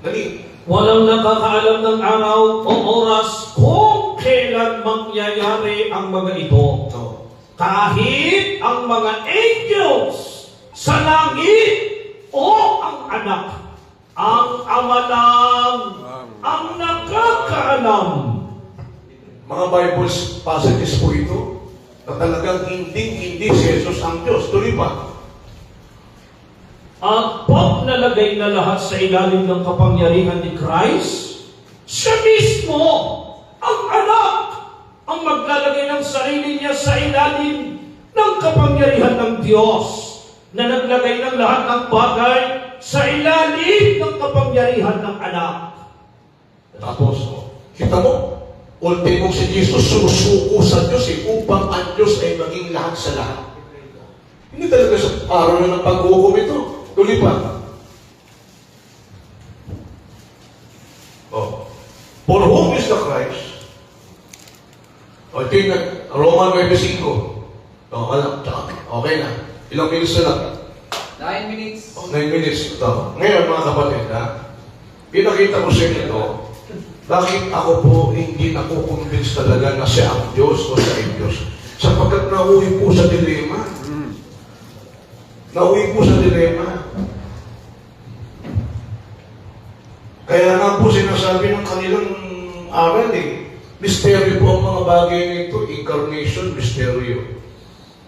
Dali. Walang nakakaalam ng araw o oras kung kailan mangyayari ang mga ito. So, Kahit ang mga angels sa langit o ang anak, ang Ama lang ang nakakaalam. mga Bible passages po ito na talagang hindi si Jesus ang Diyos. Tuloy pa. At pag nalagay na lahat sa ilalim ng kapangyarihan ni Christ, siya mismo, ang anak, ang maglalagay ng sarili niya sa ilalim ng kapangyarihan ng Diyos, na naglagay ng lahat ng bagay sa ilalim ng kapangyarihan ng anak. Tapos, kita mo, ultimo si Jesus sumusuko sa Diyos upang ang Diyos ay maging lahat sa lahat. Hindi talaga sa araw na ng pag-uukom ito. Tuloy pa. Oh. For whom is the Christ? O, tingnan, Roman 9:5. O, alam, okay na. Ilang minutes na lang? 9 minutes. 9 minutes. Ito. Ngayon, mga kapatid, ha? Pinakita ko sa inyo ito, bakit ako po hindi nakukonvince talaga na siya ang Diyos o siya ang Diyos? Sapagkat nauwi po sa dilema. Nauwi po sa dilema. Kaya nga po sinasabi ng kanilang aral eh, misteryo po ang mga bagay nito, incarnation, misteryo.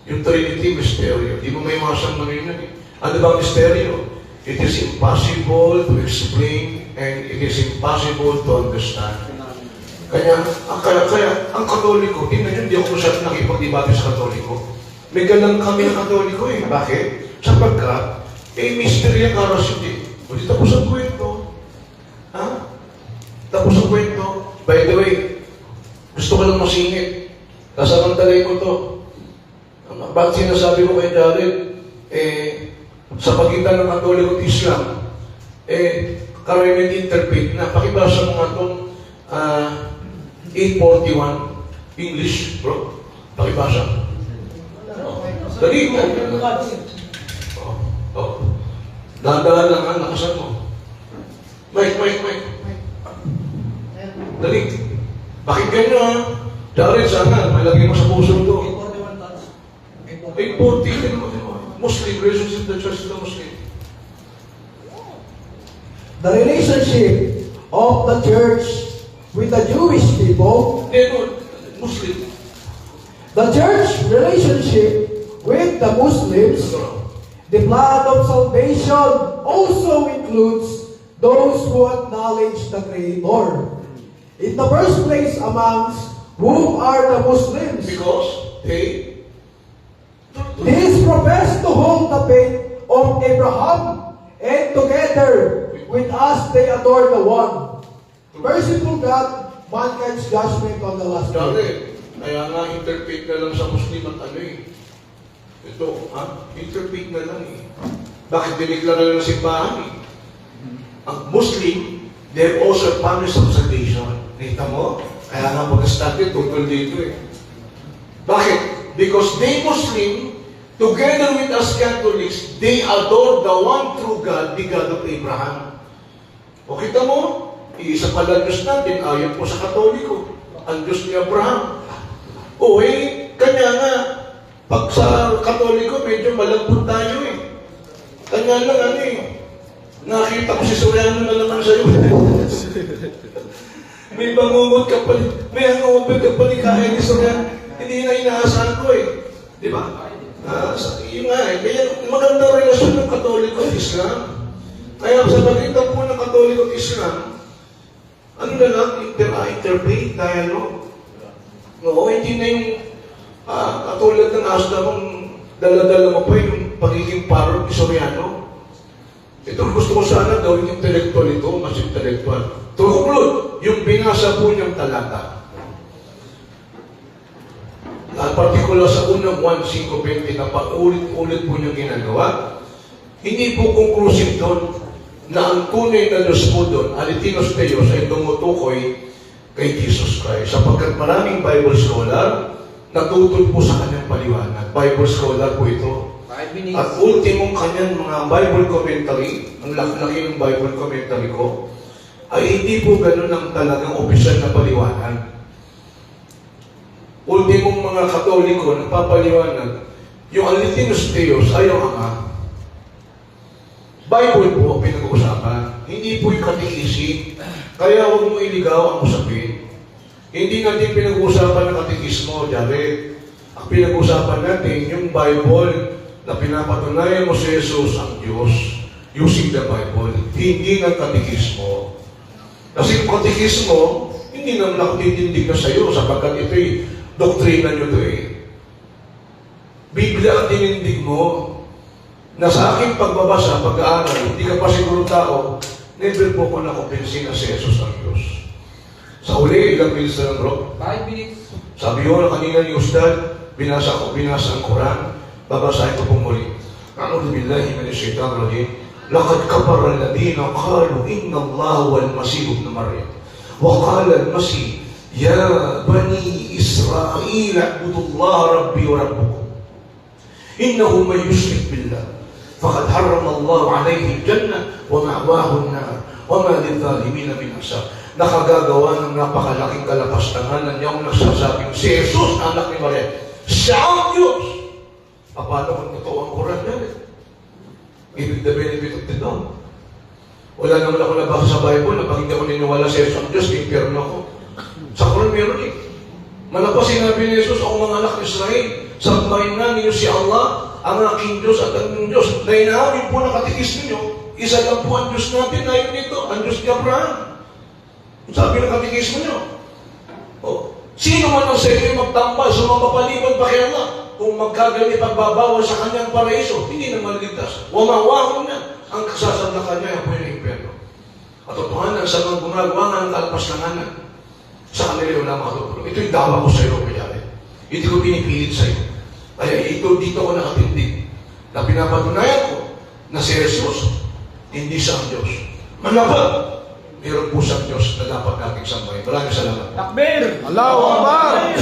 Yung Trinity, misteryo. Di mo may masang maninan eh. Ano ba misteryo? It is impossible to explain and it is impossible to understand. Kaya ang Katoliko, tingnan nyo, hindi ako masyadong nakipag-debate sa Katoliko. May galang kami ng Katoliko eh. Bakit? Sapagkat, mystery ang aras yun eh. O di tapos ang kwento. Ha? Tapos ang kwento. By the way, gusto ko lang masingit. Kasamantalay ko to. Bakit sinasabi ko kay Jared, sa pagitan ng Katoliko at Islam, Karamin interpret na pakibasa mo nga itong 841 English, bro. Pakibasa. Dali mo. Dahan-dahan lang ha, nakasan mo. Mike. Dali. Pakinggan nyo ha. Jared, sana, may lagay mo sa puso ito. 840, Muslim, relationship with the church of the Muslim. The relationship of the church with the Jewish people, Muslim. the church relationship with the Muslims, The plan of salvation also includes those who acknowledge the Creator. In the first place amongst whom are the Muslims. Because These profess to hold the faith of Abraham, and together with us they adore the one. Merciful God, mankind's judgment on the last day. Dati, kaya nga interpret na lang sa Muslim at ano eh. Ito, interpret na lang eh. Bakit diniklara na lang simbahan eh? Ang Muslim, they have also promise of salvation. Nakita mo? Kaya nga protestante, tutol dito eh. Bakit? Because they Muslim, together with us Catholics, they adore the one true God, the God of Abraham. O kita mo, iisa pala Diyos natin, ayon po sa Katoliko, ang Diyos ni Abraham. O kanya nga, pag sa Katoliko, medyo malambot tayo eh. Kanya lang nakita ko si Soriano na naman sa'yo. May bangungot ka pa, may hangungot ka pa ni kaya ni Soriano. Hindi na inaasahan ko eh. Di ba? Yun nga eh. Kaya maganda relasyon ng Katoliko at Islam. Kaya sa pagitan po ng Katoliko at Islam, ano na lang, interfaith, dialogue. Oo, hindi na yung katulad ng asda mong dala-dala mo pa yung pagiging parod ni Soriano. Ito gusto ko sana gawing intellectual ito, mas intellectual. To conclude, yung binasa po niyang talata. Particular sa unang 1:5:20 na paulit-ulit po niyang ginagawa, hindi po conclusive doon na ang tunay na Diyos po doon, Alitinos Deus, ay tumutukoy kay Jesus Christ. Sapagkat maraming Bible scholar natutol po sa kanyang paliwanag. Bible scholar po ito. 5 minutes. At ultimong kanyang mga Bible commentary, ang laki ng Bible commentary ko, ay hindi po ganun ang talagang opisyal na paliwanag. Ultimong mga Katoliko nagpapaliwanag, yung Alitinos Deus ay yung Ama. Bible po pinag-uusapan, hindi po yung katikisi. Kaya huwag mo iligaw ang usapin. Hindi natin pinag-uusapan ng katikismo, Jared. Ang pinag-uusapan natin, yung Bible na pinapatunayan mo si Jesus ang Diyos using the Bible, hindi ng katikismo. Kasi yung katikismo, hindi naman nakatitindig na sa iyo sapagkat ito'y doktrina nyo ito eh. Biblia ang tinindig mo na sa aking pagbabasa, pag-aaral, hindi ka pa siguro tao, never po ko nakumpinsin na si Jesus ang Diyos. Sa uli, ilang minutes na lang bro? 5 minutes. Sabi ko na kanina ni Ustad, binasa ang Quran, babasahin ko pong muli. A'udhu billahi minash-shaytanir rajim. Laqad kafara alladhina qalu inna Allaha wal Masih ibn Maryam. Wa qala al-Masih, ya bani Israil a'budu Allah rabbi wa rabbukum. Innahu man yushrik billah faqad harrama Allah alayhi al-jannah wa ma'wahu an-nar wa ma lidh-dhalimin min ansar. Nakagagawa ng napakalaking kalapastangan na niyang nagsasabing si Jesus, anak ni Maria, siya ang Diyos. Paano kung totoo ang Quran yan? Ibig the benefit of the doubt. Wala naman ako nabasa sa Bible na pag hindi ako niniwala sa Jesus ang Diyos, impyerno ako. Sa Quran meron eh. Malapas sinabi ni Jesus, ako mga anak ni Israel, sambahin na ninyo si Allah, ang aking Diyos at ang Diyos. Na inaawin po ng katikis ninyo, isa lang po ang Diyos natin, ayon nito, ang Diyos ni Abraham. Sabi ng katikismo nyo. Sino man ang sa inyo magtambal, sumapapaliban pa kay Allah, kung magkagali pagbabawal sa kanyang paraiso, hindi na maliligtas. Wamawahon na ang kasasandakan niya po yung impyerno. At totohanan sa mga gumagawa nga ng kalpaslanganan sa kanila yung nakatutulong. Ito yung dawa ko sa iyo, kunyari. Hindi ko pinipilit sa iyo. Kaya dito ko nakatindig na pinapatunayan ko na si Jesus, hindi siya ang Diyos. Malapad! Meron po siyang Diyos na dapat nating sambahin. Maraming salamat. Takbir! Allahu Akbar!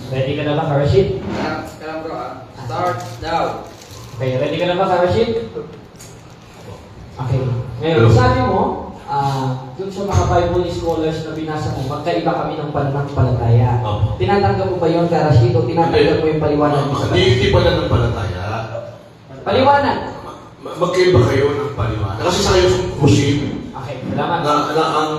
Ready ka na ba, Karashid? Kailan bro Start now. Okay, ready ka na ba, Karashid? Okay. Ngayon, sabi mo, dun sa mga Bible scholars na binasa mo, magkaiba kami ng pananampalataya. Tinatanggap mo ba yun, Karashid, o tinatanggap mo yung paliwanag mo? Hindi pa na ng palataya. Paliwanag! Magkaiba kayo ng paliwanag. Kasi sa kayo kung Salamat. na ang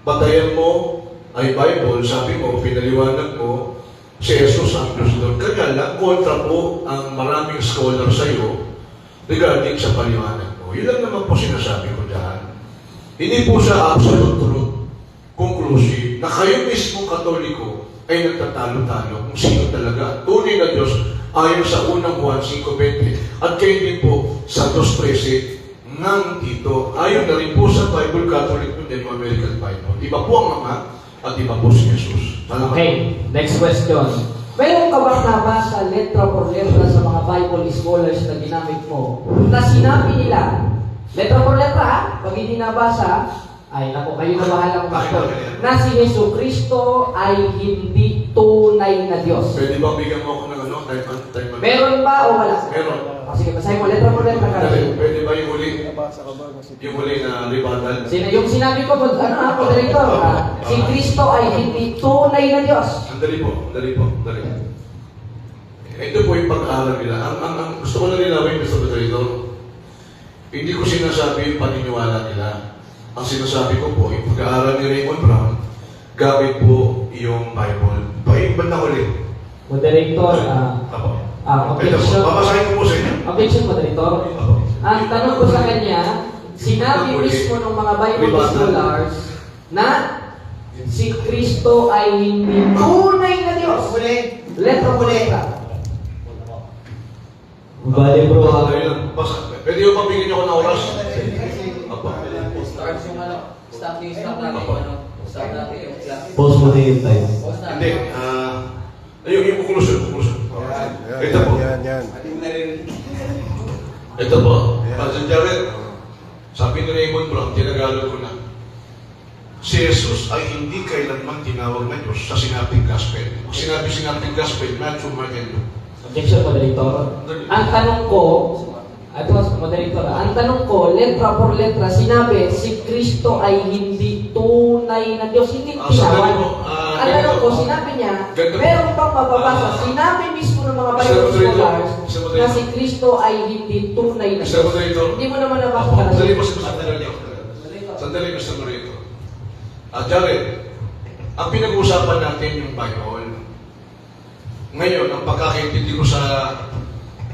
batayan mo ay Bible, sabi mo, pinaliwanag mo, si Jesus ang Diyos doon. Kaya lang, kontra po ang maraming scholar sa iyo regarding sa paliwanag mo. Yun lang naman po sinasabi ko dyan. Hindi po siya absolute truth, conclusive, na kayo mismo Katoliko ay nagtatalo-talo kung sino talaga tunay na Diyos ayon sa unang Juan 5:20 at kayo din po sa 2:13 ng Tito. Ayon na rin po sa Bible Catholic and American Bible. Iba po ang Ama at iba po si Jesus. Salamat. Okay, next question. Meron ka bang nabasa letra por letra sa mga Bible scholars na ginamit mo na sinabi nila, letra por letra ha, pag hindi nabasa, ay naku, kayo na bahala kung pastor, na si Yesu Cristo ay hindi tunay na Diyos. Pwede ba bigyan mo ako ng time? Meron ba o wala? Meron. Sige, basahin mo, letra por letra ka. Pwede ba yung huli na rebuttal? Yung sinabi ko, moderator, si Cristo ay hindi tunay na Diyos. Dali po. Ito po yung pag-aaral nila. Ang gusto ko na nilawin, Mr. Moderator, hindi ko sinasabi yung paniniwala nila. Ang sinasabi ko po, yung pag-aaral ni Raymond Brown, gamit po yung Bible. Paibad na huli. Moderator, objection. Babasahin ko po sa inyo. Objection, moderator. Ang tanong ko sa kanya, sinabi mismo ng mga Bible scholars na si Kristo ay hindi tunay na Diyos. Letra po letra. Bale bro, Pwede yung pabigyan niyo ako ng oras? Start yung ano, stop natin yung class. pause mo na yung time. Pause na. Hindi. Yung conclusion. Ito po. Ito po. Pastor Jared, sabi ni Raymond Brown, tinagalog ko na, si Jesus ay hindi kailanman tinawag na Diyos sa sinaping gospel. Kung sinabi sinaping gospel, Matthew, Mark, and Luke. Objection, moderator. Ang tanong ko, moderator, ang tanong ko, letra por letra, sinabi, si Kristo ay hindi tunay na Diyos. Hindi tinawag. Ang tanong ko, sinabi niya, meron pang mababasa. Sinabi mismo ng mga Bible scholars na si Kristo ay hindi tunay na Mr. Diyos. Moderator. Hindi mo naman nabasa. Sandali, Mr. Moderator. Jared, ang pinag-uusapan natin yung Bible. Ngayon, ang pagkakaintindi ko sa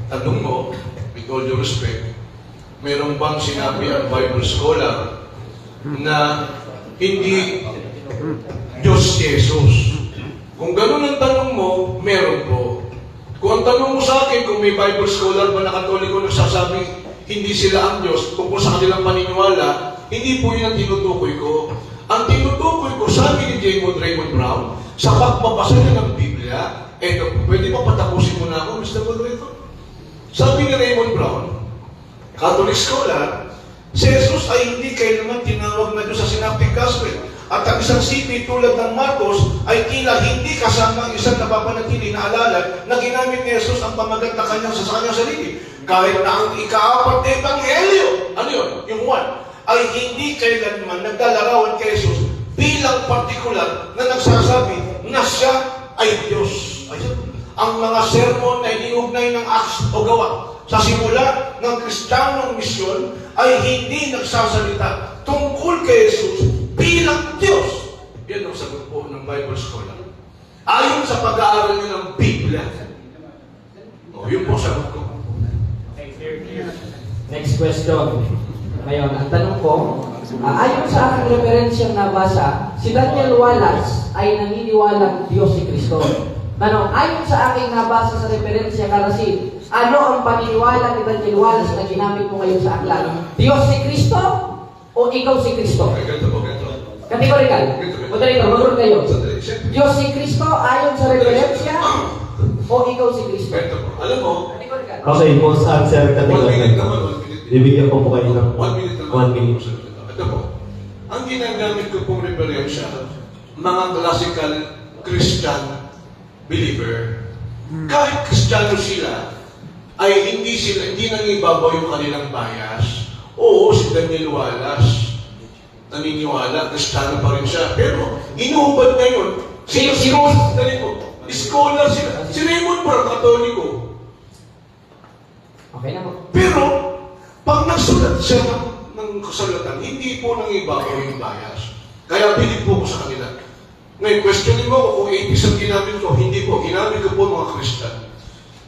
tanong mo, with all due respect, mayroon bang sinabi ang Bible scholar na hindi Diyos si Jesus? Kung ganun ang tanong mo, meron po. Kung ang tanong mo sa akin, kung may Bible scholar ba na Katoliko nagsasabing hindi sila ang Diyos, tungkol sa kanilang paniniwala, hindi po yun ang tinutukoy ko. Ang tinutukoy ko, sabi ni Raymond Brown, sa pagbabasa niya ng Biblia, pwede pa patapusin mo na ako, Mr. Moderator? Sabi ni Raymond Brown, Catholic scholar, si Jesus ay hindi kailanman tinawag na Diyos sa synoptic gospel. At ang isang sipi tulad ng Marcos ay tila hindi kasama ang isang napapanatili na alala na ginamit ni Jesus ang pamagat na kanyang sa kanyang sarili. Kahit na ang ika-4 na ebanghelyo, ano yun? Yung 1, ay hindi kailanman naglalarawan kay Jesus bilang partikular na nagsasabi na siya ay Diyos. Ayun. Ang mga sermon na iniugnay ng Acts o Gawa sa simula ng Kristiyanong misyon ay hindi nagsasalita tungkol kay Jesus bilang Diyos. Yan ang sagot po ng Bible scholar. Ayon sa pag-aaral niyo ng Biblia. Yun po sagot ko. Next question. Ngayon, ang tanong ko, ayon sa aking referensyang nabasa, si Daniel Wallace ay naniniwalang Diyos si Kristo. Ayon sa aking nabasa sa referensya karasin, ano ang paniniwala ni Daniel Wallace na ginamit mo ngayon sa aklat? Diyos si Kristo o ikaw si Kristo? Kategorikal. Moderator, mag-roll kayo. Diyos si Kristo ayon sa referensya o ikaw si Kristo? Alam mo, Okay, most answer category. Bibigyan ko po kayo ng 1 minute. Ito po. Ang ginagamit ko pong referensya, mga classical Christian believer, kahit Kristiyano sila, ay hindi nangibabaw yung kanilang bias. Oo, si Daniel Wallace, naniniwala, Kristiyano pa rin siya. Pero, inuubad ngayon, scholar sila. Si Raymond Brown, Katoliko. Okay na po. Pero, pag nagsulat siya ng kasalatan, hindi po nang iba o yung bias. Kaya bilib po ko sa kanila. Ngayon, questionin mo kung atheist ang ginamit ko. Hindi po. Ginamit ko po mga Christian.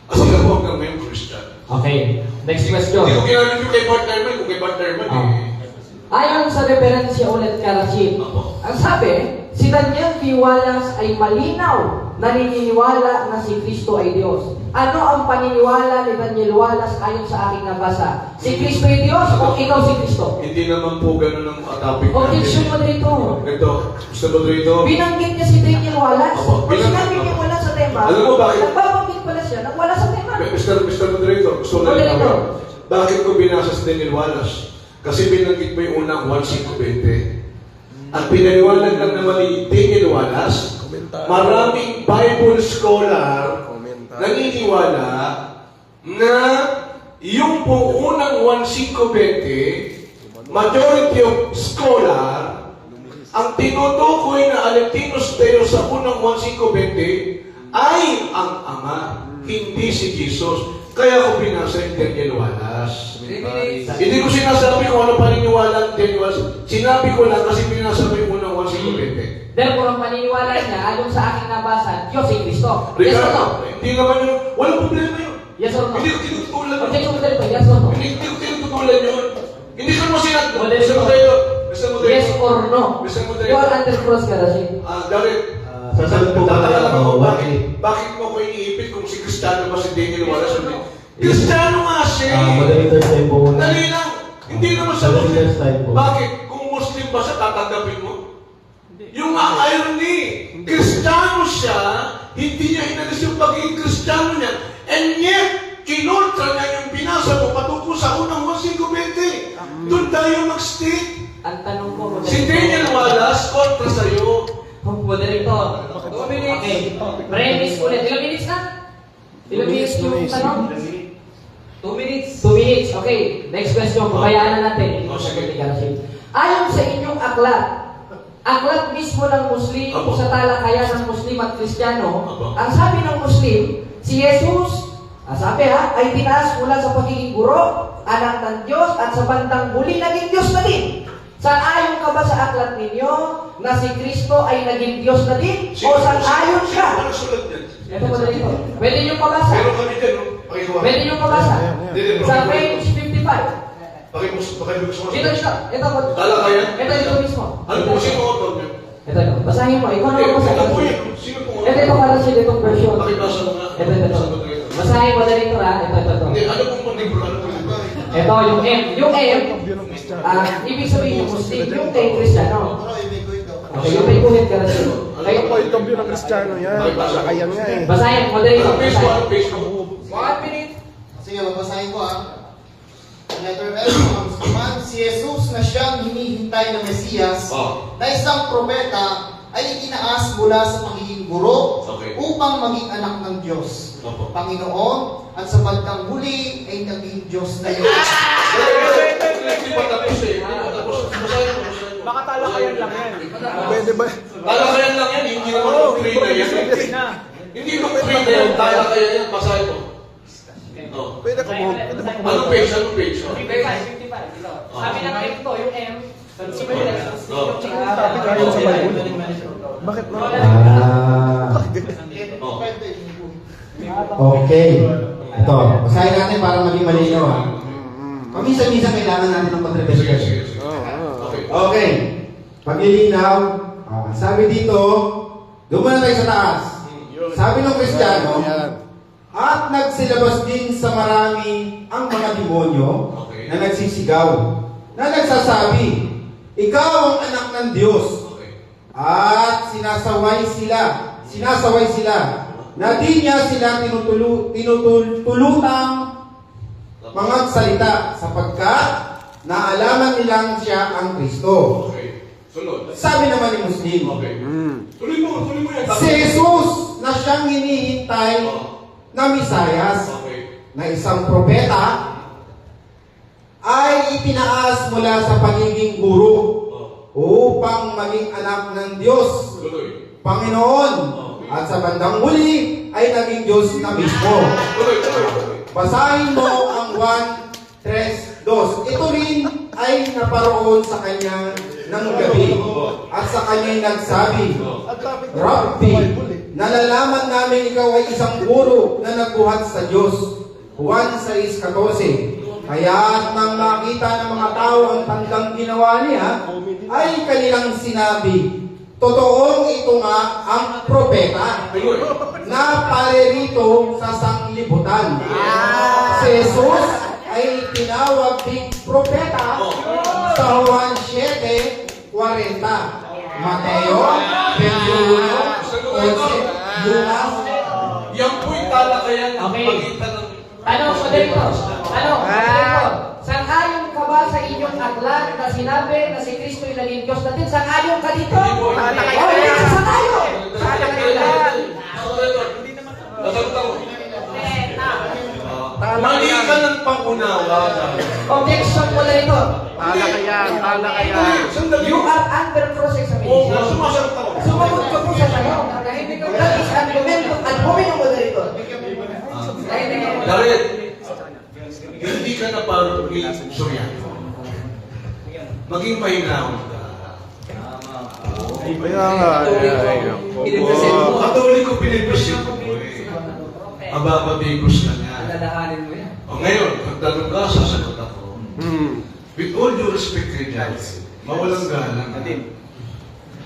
As sila po hanggang ngayon Christian. Okay, next question. Hindi ko ginamit ko kay Bart Ehrman. Kung kay Bart Ehrman, Ayon sa referensya ulit kay Rashid, ang sabi, si Daniel V. Wallace ay malinaw naniniwala na si Kristo ay Diyos. Ano ang paniniwala ni Daniel Wallace ayon sa aking nabasa? Si Kristo ay Diyos o ikaw si Kristo? Hindi naman po ganun ang topic Objection mo dito. Ito, gusto mo dito? Binanggit niya si Daniel Wallace. Opo, Kung sinabi niya wala sa tema, Alam mo bakit? nagbabanggit pala siya nang wala sa tema. Mr. Moderator, gusto na lang Moderator. Bakit ko binasa si Daniel Wallace? Kasi binanggit mo yung unang 1:5:20. At pinaniwalag lang naman ni Daniel Wallace, maraming Bible scholar naniniwala na yung po unang 1:5:20, majority of scholar, ang tinutukoy na Alectinus Deus sa unang 1:5:20 ay ang Ama, hindi si Jesus. Kaya ko binasa yung Daniel Wallace. Hindi ko sinasabi kung ano paniniwala ng Daniel Wallace. Sinabi ko lang kasi binasa mo yung unang 1:5:20. Therefore, ang paniniwala niya, ayon sa aking nabasa, Diyos si Kristo. Yes or no? Hindi naman yun. Walang problema yun. Yes or no? Hindi ko tinutulan yun. Objection mo dito, yes or no? Hindi ko tinutulan yun. Hindi ko mo sinabi. Moderator. Mr. Moderator. Yes or no? Mr. You Moderator. are under cross ka, Rashid. Darit. Sasagot po ba ako? Bakit mo ko iniipit kung si Kristiyano ba si Daniel Wallace? Kristiyano nga siya. Moderator time po muna. Dali lang. Hindi naman siya Moderator's time po. Bakit? Kung Muslim ba siya, tatanggapin mo? Yung irony, Kristiyano siya, hindi niya inalis yung pagiging Kristiyano niya, and yet, kinultra niya yung binasa mo patungkol sa unang 1:5:20. Doon tayo mag-stick. Ang tanong ko, Si Daniel Wallace, kontra sa'yo. Moderator. 2 minutes. Okay. Premise ulit. Ilang minutes na? Ilang minutes yung tanong? 2 minutes. 2 minutes. Okay. Next question. Pabayaan na natin. Ayon sa inyong aklat mismo ng Muslim sa talakayan ng Muslim at Kristiyano, ang sabi ng Muslim, si Jesus, sabi ay tinaas mula sa pagiging guro, anak ng Diyos, at sa bandang huli naging Diyos na din. Sang-ayon ka ba sa aklat ninyo na si Kristo ay naging Diyos na din? O sang-ayon ka? Ano sulat yan? Ito po dito. Pwede nyo pabasa. Meron kami dyan, no? Pakigawa. Pwede nyo pabasa. Sa page 55. Pakibuksan mo. Dito. Ito po. Talakayan? Ito mismo. Ano po, sino author niyo? Ito. Basahin mo. Ikaw na Ito magbasa. po yan. Sino po author? Ito para sa itong version. Pakibasa mo nga. Ito. Basahin mo na rito ha. Ito. Hindi, ano pong libro? Ano pong libro? Ito, yung M. Yung M, ibig sabihin yung Muslim, yung kay Kristiyano. Okay, yung may kuhit ka na siya. Ano po yung kabyo ng Kristiyano yan? Nakayan nga eh. Basahin, moderator. Ano page mo? Ano page mo? 1 minute. Sige, babasahin ko Letter L, man si Jesus na siyang hinihintay na Mesiyas, na isang propeta, ay itinaas mula sa pagiging guro upang maging anak ng Diyos. Panginoon, at sa bandang huli ay naging Diyos na yun. Hindi pa tapos eh. Hindi pa tapos. Basahin mo. Baka talakayan lang yan. Pwede ba? Talakayan lang yan. Hindi naman doctrine na yan. Hindi doctrine na yan. Talakayan yan. Basahin mo. Pwede ka mo. Anong page? Anong page? 55. Sabi ng M to, yung M, Bakit mo? Okay. Ito, basahin natin para maging malinaw Paminsan-minsan kailangan natin ng contribution. Okay. Paglilinaw, sabi dito, doon tayo sa taas. Sabi ng Kristiyano, at nagsilabas din sa marami ang mga demonyo na nagsisigaw, na nagsasabi, ikaw ang anak ng Diyos. At sinasaway sila na di niya sila tinutulutang mga salita sapagkat naalaman nilang siya ang Kristo. Sabi naman ni Muslim, Tuloy mo yan. si Jesus na siyang hinihintay na Misayas, na isang propeta, ay itinaas mula sa pagiging guro upang maging anak ng Diyos, Panginoon, at sa bandang huli ay naging Diyos na mismo. Basahin mo ang 1:3-2. Ito rin ay naparoon sa kanya ng gabi at sa kanya'y nagsabi, Rabbi, nalalaman namin ikaw ay isang guro na nagbuhat sa Diyos. Juan 6:14. Kaya nang makita ng mga tao ang tandang ginawa niya, ay kanilang sinabi, totoong ito nga ang propeta na paririto sa sanglibutan. Si Jesus ay tinawag ding propeta sa Juan 7:40, Mateo 21:11, Lucas. Yan po'y talakayan ng Okay. pagitan ng... Tanong ko dito. Sang-ayon ka ba sa inyong aklat na sinabi na si Kristo ay naging Diyos natin? Sang-ayon ka dito? Hindi ka sang-ayon. Mali ka ng pangunawa. Objection mo na ito. Sandali. You are under Oo, cross-examination. sumasagot ako. Sumagot ka po sa tanong. That is argumentum ad hominem moderator. Darit, hindi ka na parang Suryano. Maging mahinahon ka. Kaya nga. Katoliko pinipresyon ko eh. Mabababigos ka niya. Alalahanin mo yan. O ngayon, pag tanong ka, sasagot ako. With all due respect kay Jackie, mawalang galang.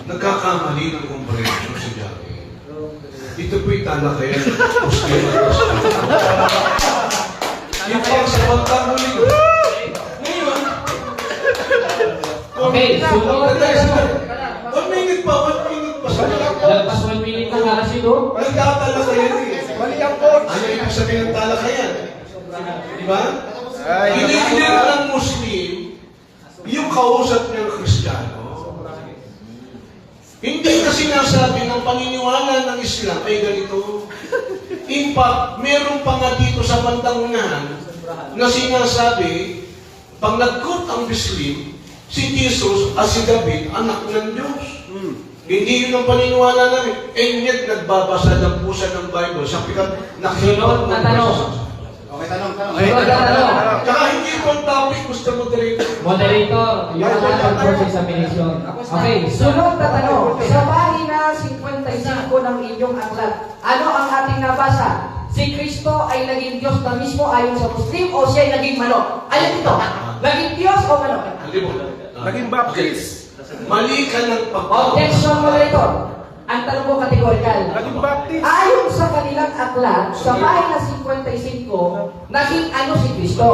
Nagkakamali ng komprehensyon si Jackie. Ito po'y talakayan ng Puskema. Yung pang sa pagkamuling. Ngayon, Okay, sunod. 1 minute pa. Lagpas 1 minute na nga kasi doon. Nagkatalakayan eh. Mali ang coach. Ano ibig sabihin ng talakayan? Di ba? Ay, Hinihilir ng Muslim yung kausap niyang Kristiyano. Hindi na sinasabi ng paniniwala ng Islam ay ganito. In fact, meron pa nga dito sa bandang unahan na sinasabi, pag nag-quote ang Muslim, si Jesus at si David, anak ng Diyos. Hindi yun ang paniniwala namin. And yet, nagbabasa ng pusa ng Bible sapagkat Sunod na tanong. Okay, tanong. Sunod na tanong. Tsaka hindi ito ang topic, Mr. Moderator. Moderator, you are under cross-examination. Okay, sunod na tanong. Sa pahina 55 ng inyong aklat, ano ang ating nabasa? Si Kristo ay naging Diyos na mismo ayon sa Muslim o siya ay naging manok? Ayun ito. Naging Diyos o manok? Hindi mo. Naging Baptist. Mali ka ng Objection, moderator. Ang tanong ko kategorikal. Naging Baptist. Ayon sa kanilang aklat, sa pahina 55, naging ano si Kristo?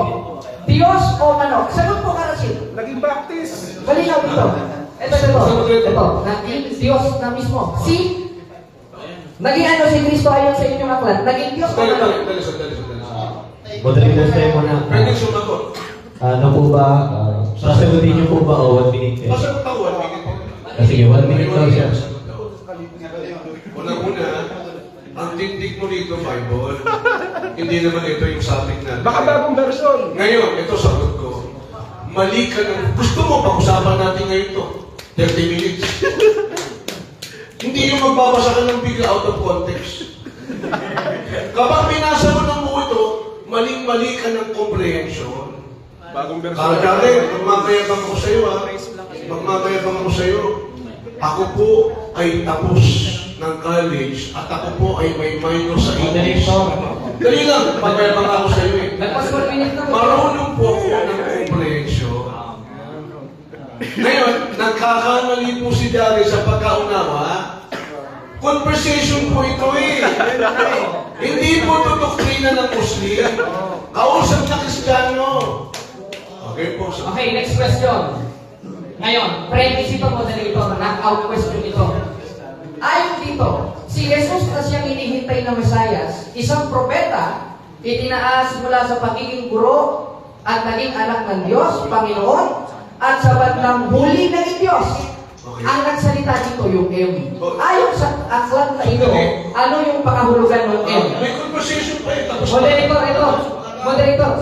Diyos o manok? Sagot po, Karasil. Naging Baptist. Malinaw dito. Ito. Naging Diyos na mismo. Naging ano si Kristo ayon sa inyong aklat? Naging Diyos o manok? Dali. Moderator tayo muna. Pwede sumagot. Ano po ba? Sasagutin niyo po ba o 1 minute? Masagot ako, 1 minute. Sige, 1 minute daw siya. Una, ang tindig mo rito, Bible, hindi naman ito yung sabi natin. Baka bagong version. Ngayon, ito sagot ko. Mali ka ng... Gusto mo, pag-usapan natin ngayon ito. 30 minutes. Hindi yung magbabasa ka ng bigla out of context. Kapag binasa mo ng buo ito, maling-mali ka ng comprehension. Bagong version. Kaya magmamayabang ako sa iyo, ha? Magmamayabang ako sa iyo. Ako po ay tapos ng college at ako po ay may minor sa English. Dali lang, magmayabang ako sa iyo eh. Nagpas 1 minute na. Marunong po ako ng comprehension. Ngayon, nagkakamali po si Dari sa pagkaunawa. Conversation po ito eh. Hindi po ito doktrina ng Muslim. Kausap na Kristiyano. Okay po. Okay, next question. Ngayon, premise ito, moderator. Knockout question ito. Ayon dito, si Jesus na siyang hinihintay na Mesayas, isang propeta, itinaas mula sa pagiging guro at naging anak ng Diyos, Panginoon, at sa bandang huli naging Diyos. Ang nagsalita dito yung M. Ayon sa aklat na ito, ano yung pakahulugan ng M? May conversation pa eh. Tapos Moderator, ito. Moderator.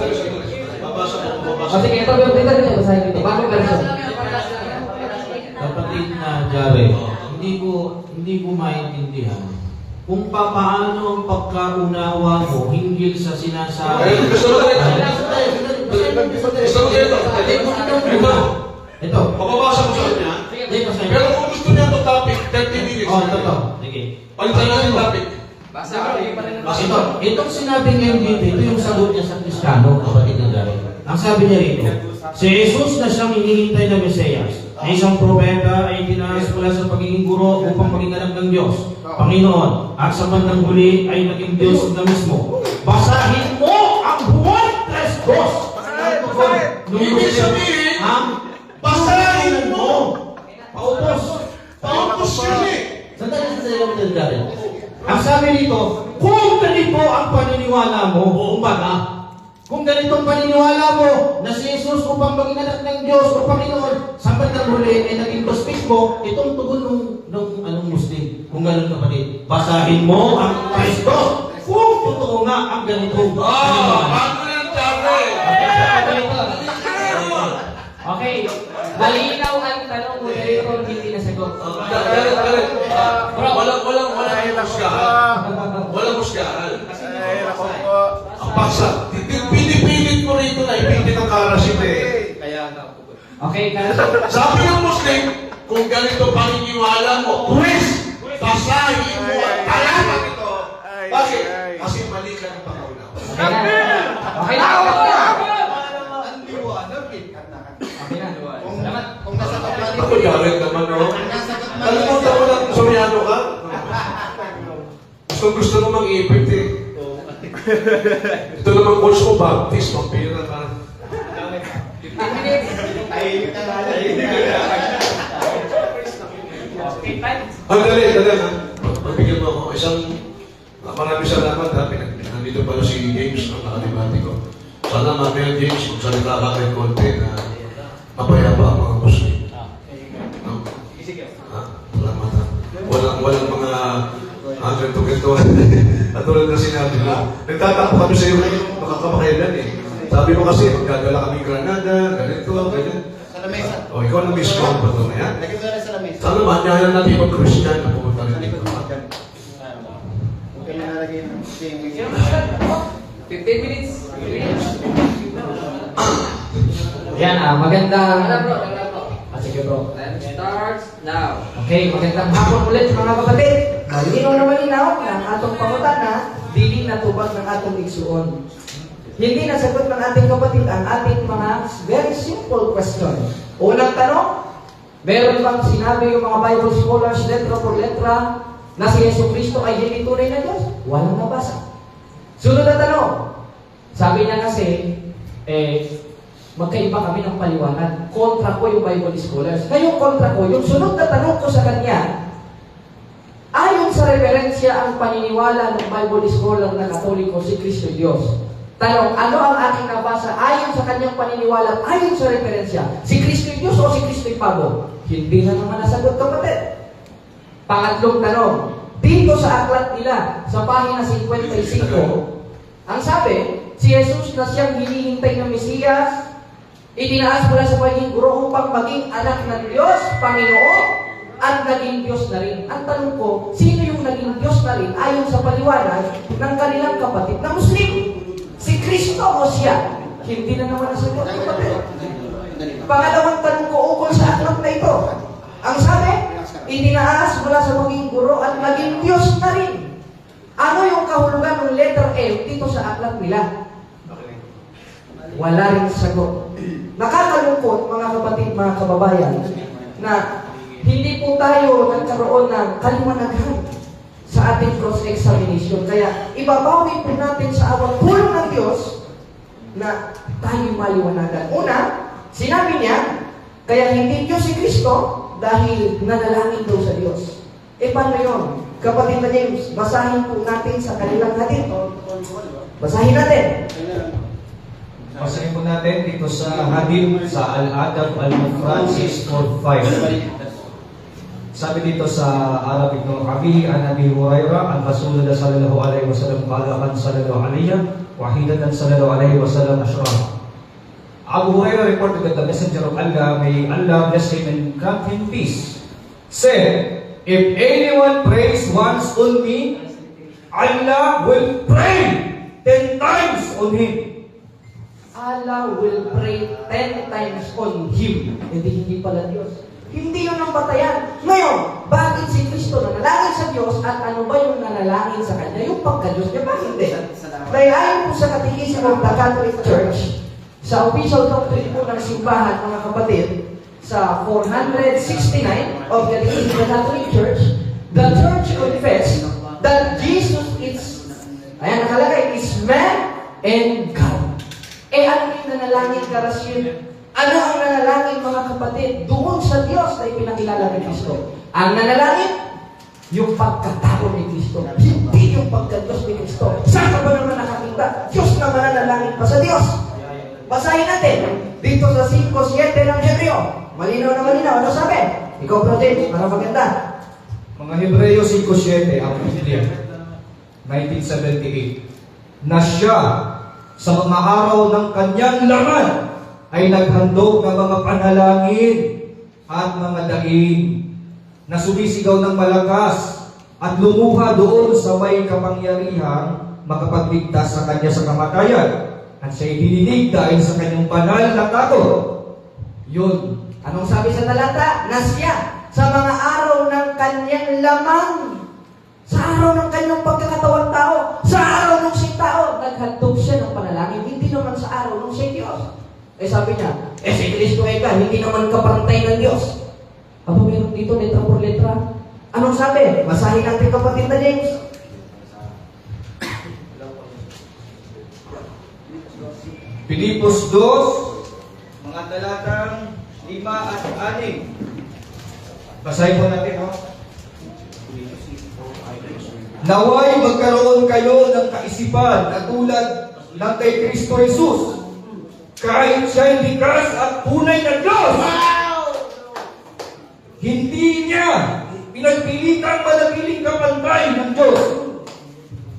Babasa po, babasa. O sige, ito yung dito, basahin dito. Bagong version. Kapatid na Jared, hindi ko maintindihan kung paano ang pagkaunawa mo hinggil sa sinasabi. Ito. Mababasa ko sa kanya. Hindi, basahin. Pero kung gusto niya itong topic, 30 minutes. Oh, ito. Sige. Palitan natin yung topic. Basta ako yung pa rin. Ito, itong sinabi ngayon dito, ito yung sagot niya sa Kristiyano, kapatid ng Dari. Ang sabi niya rito, si Jesus na siyang hinihintay na Mesiyas, na isang propeta ay tinaas mula sa pagiging guro upang maging anak ng Diyos, Panginoon, at sa bandang huli ay naging Diyos na mismo. Basahin mo ang Juan 3:2. Ibig sabihin, basahin mo. Paupos. Paupos yun eh. Sandali kapatid ng Dari. Ang sabi dito, kung ganito ang paniniwala mo, kung ganito ang paniniwala mo na si Jesus upang maging anak ng Diyos o Panginoon, sa bandang huli ay naging Diyos mismo, itong tugon ng anong Muslim. Kung ganun kapatid, basahin mo ang Kristo. Kung totoo nga ang ganito. Bago yan, Charlie. Okay. Malinaw ang tanong mo dito, hindi nasagot. Walang husgahan. Walang husgahan. Ang paksa. Pinipilit mo rito na ipilit ang karasit eh. Okay, Sabi ng Muslim, kung ganito paniniwala mo, please, basahin mo ang talata nito. Bakit? Kasi mali ka ng pangaunawa. Okay na. Ako galit naman, no? Kalimutan mo lang, Soriano ka? Gusto mo mag-ipit eh. Ito naman coach ko, Baptist, pampira ka. 15 minutes. Ang dali. Magbigyan mo ako. Maraming salamat ha. Nandito pala si James, ang nakadibati ko. Sana mamaya James, magsalita ka kay konti na mapayapa ang mga Muslim. No? Salamat ha. Walang mga ganito. At tulad na sinabi mo, nagtatakpo kami sa iyo ngayon, makakamakailan eh. Sabi mo kasi, magdadala kami Granada, ganito, ganyan. Sa lamesa. O, ikaw na miss ko ba ito na yan? Lagyan mo na rin sa lamesa. Sana manyayan natin yung Christian na pumunta rin dito. Huwag ka nalagay ng singing. 15 minutes. Yan magandang... Sige bro. Time starts now. Okay, magandang hapon ulit mga kapatid. Malinaw na malinaw ng atong pangutana, dili na tubag ng atong igsuon. Hindi nasagot ng ating kapatid ang ating mga very simple question. Unang tanong, meron bang sinabi yung mga Bible scholars letra por letra na si Yesu Cristo ay hindi tunay na Diyos? Walang nabasa. Sunod na tanong, sabi niya kasi, magkaiba kami ng paliwanag. Kontra ko yung Bible scholars. Ngayong kontra ko, yung sunod na tanong ko sa kanya, ayon sa referensya ang paniniwala ng Bible scholar na Katoliko, si Kristo Diyos. Tanong, ano ang aking nabasa ayon sa kanyang paniniwala, ayon sa referensya? Si Kristo Diyos o si Kristo'y pabo? Hindi na naman nasagot, kapatid. Pangatlong tanong, dito sa aklat nila, sa pahina 55, ang sabi, si Jesus na siyang hinihintay ng Mesiyas, itinaas mula sa pagiging guro upang maging anak ng Diyos, Panginoon, at naging Diyos na rin. Ang tanong ko, sino yung naging Diyos na rin ayon sa paliwanag ng kanilang kapatid na Muslim? Si Kristo o siya? Hindi na naman nasagot, kapatid. Pangalawang tanong ko ukol sa aklat na ito. Ang sabi, itinaas mula sa maging guro at naging Diyos na rin. Ano yung kahulugan ng letter L dito sa aklat nila? Wala rin sagot. Nakakalungkot, mga kapatid, mga kababayan, na hindi po tayo nagkaroon ng kaliwanagan sa ating cross-examination. Kaya ibabawi po natin sa awang tulong ng Diyos na tayo maliwanagan. Una, sinabi niya, kaya hindi Diyos si Kristo dahil nanalangin daw sa Diyos. Paano yun? Kapatid na James, basahin po natin sa kanilang hadith. Basahin natin. Basahin po natin dito sa hadith sa Al-Adab Al-Mufrad 645. Sabi dito sa Arabic ng Abi an Abi Hurairah an Rasulullah sallallahu alaihi wasallam qala kan sallallahu alaihi wahidatan sallallahu alaihi wasallam ashraf. Abu Hurairah reported that the messenger of Allah, may Allah bless him and grant him peace, said, if anyone prays once on me, Allah will pray 10 times on him. Allah will pray 10 times on him. Hindi pala Diyos. Hindi yun ang batayan. Ngayon, bakit si Kristo nanalangin sa Diyos at ano ba yung nanalangin sa Kanya? Yung pagka-Diyos niya ba? Hindi. Dahil ayon po sa Catechism of the Catholic Church, sa official doctrine po ng simbahan, mga kapatid, sa 469 of Catechism of the Catholic Church, the Church confessed that Jesus is, ayan nakalagay, is man and God. Ano yung nanalangin, Karasyon? Ano ang nanalangin, mga kapatid? Doon sa Diyos na ipinakilala ni Kristo. Ang nanalangin, yung pagkatao ni Kristo. Hindi yung pagka-Diyos ni Kristo. Saan ka ba naman nakakita? Diyos na mananalangin pa sa Diyos. Basahin natin. Dito sa 5:7 ng Hebreo. Malinaw na malinaw. Ano sabi? Ikaw, Bro James, para maganda. Mga Hebreo 5:7, ang Biblia, 1978, na siya sa mga araw ng kanyang laman ay naghandog ng mga panalangin at mga daing na sumisigaw ng malakas at lumuha doon sa may kapangyarihang makapagligtas sa kanya sa kamatayan at siya'y dininig dahil sa kanyang banal na takot. Yun. Anong sabi sa talata? Na siya sa mga araw ng kanyang laman, sa araw ng kanyang pagkakatawang tao, sa araw ng siyang tao, naghandog siya ng panalangin, hindi naman sa araw ng siyang Diyos. Sabi niya, si Kristo ay ka, hindi naman kapantay ng Diyos. Aba, meron dito letra por letra. Anong sabi? Basahin natin, kapatid na James. Pilipos 2, mga talatang 5 at 6. Basahin po natin, no? Naway magkaroon kayo ng kaisipan na tulad ng kay Kristo Jesus. Kahit siya'y likas at tunay na Diyos, hindi niya pinagpilitang manatiling kapantay ng Diyos.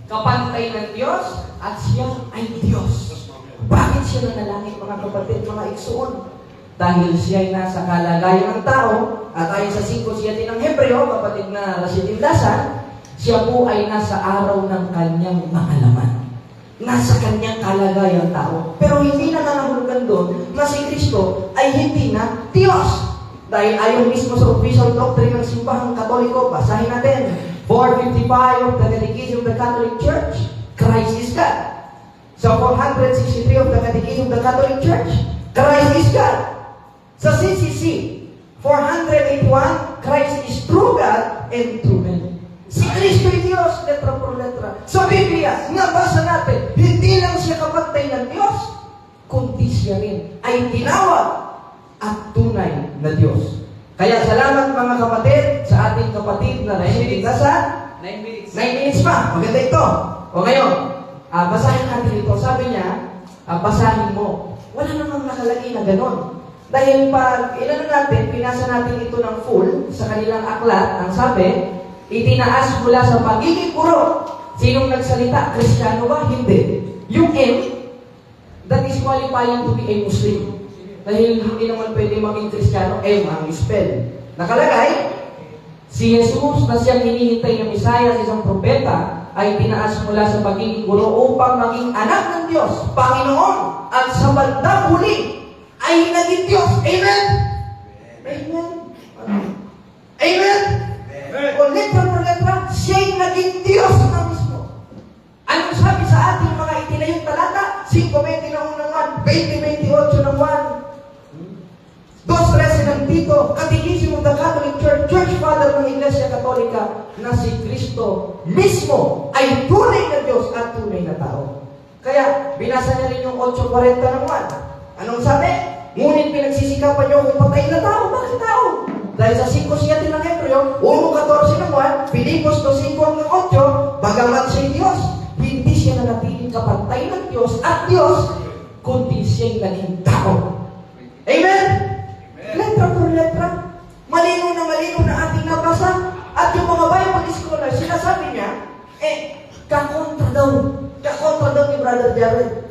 Kapantay ng Diyos at siya ay Diyos. Bakit siya nanalangin, mga kapatid, mga iksoon? Dahil siya ay nasa kalagayan ng tao at ayon sa 5:7 ng Hebreo, kapatid na Rasitindasan, siya po ay nasa araw ng kanyang makalaman. Nasa kanyang kalagayan tao. Pero hindi na nangahulugan doon na si Kristo ay hindi na Diyos. Dahil ayon mismo sa official doctrine ng simbahang Katoliko, basahin natin. 455 of the Catechism of the Catholic Church, Christ is God. Sa 463 of the Catechism of the Catholic Church, Christ is God. Sa CCC, 481, Christ is true God and true man. Si Kristo ay Diyos, letra por letra. Sa Biblia, nabasa natin, hindi lang siya kapantay ng Diyos, kundi siya rin ay tinawag at tunay na Diyos. Kaya salamat, mga kapatid, sa ating kapatid na Rasitindasan. 9 minutes. 9 minutes pa. Maganda ito. O ngayon, basahin natin ito. Sabi niya, basahin mo. Wala namang nakalagay na ganon. Dahil pag natin, pinasa natin ito ng full sa kanilang aklat, ang sabi, itinaas mula sa magiging puro. Sinong nagsalita? Kristiyano ba? Hindi. Yung M, that is qualifying to be a Muslim. Dahil hindi naman pwede maging Kristiyano, M ang spell. Nakalagay, si Jesus na siyang hinihintay ng Messiah, isang propeta, ay tinaas mula sa pagiging guro upang maging anak ng Diyos, Panginoon, at sa bandang huli ay naging Diyos. Amen? Amen? Amen? O letra por letra, siya'y naging Diyos na mismo. Anong sabi sa ating mga itinayong talata? 5:20 ng unang 1, 20:28 ng 1. 2:13 ng Tito, Catechism of the Catholic Church, Church Father ng Iglesia Katolika, na si Kristo mismo ay tunay na Diyos at tunay na tao. Kaya, binasa niya rin yung 8:40 ng 1. Anong sabi? Ngunit pinagsisikapan niyo kung patay na tao. Bakit tao? Dahil sa 5:7 ng Hebreo, 1:14 ng 1, Pilipos 2:5-8, bagamat siya'y Diyos, hindi siya nanatiling kapantay ng Diyos at Diyos, kundi siya'y naging tao. Amen? Letra por letra. Malino na ating nabasa. At yung mga Bible scholars, sinasabi niya, kakontra daw ni Brother Jared.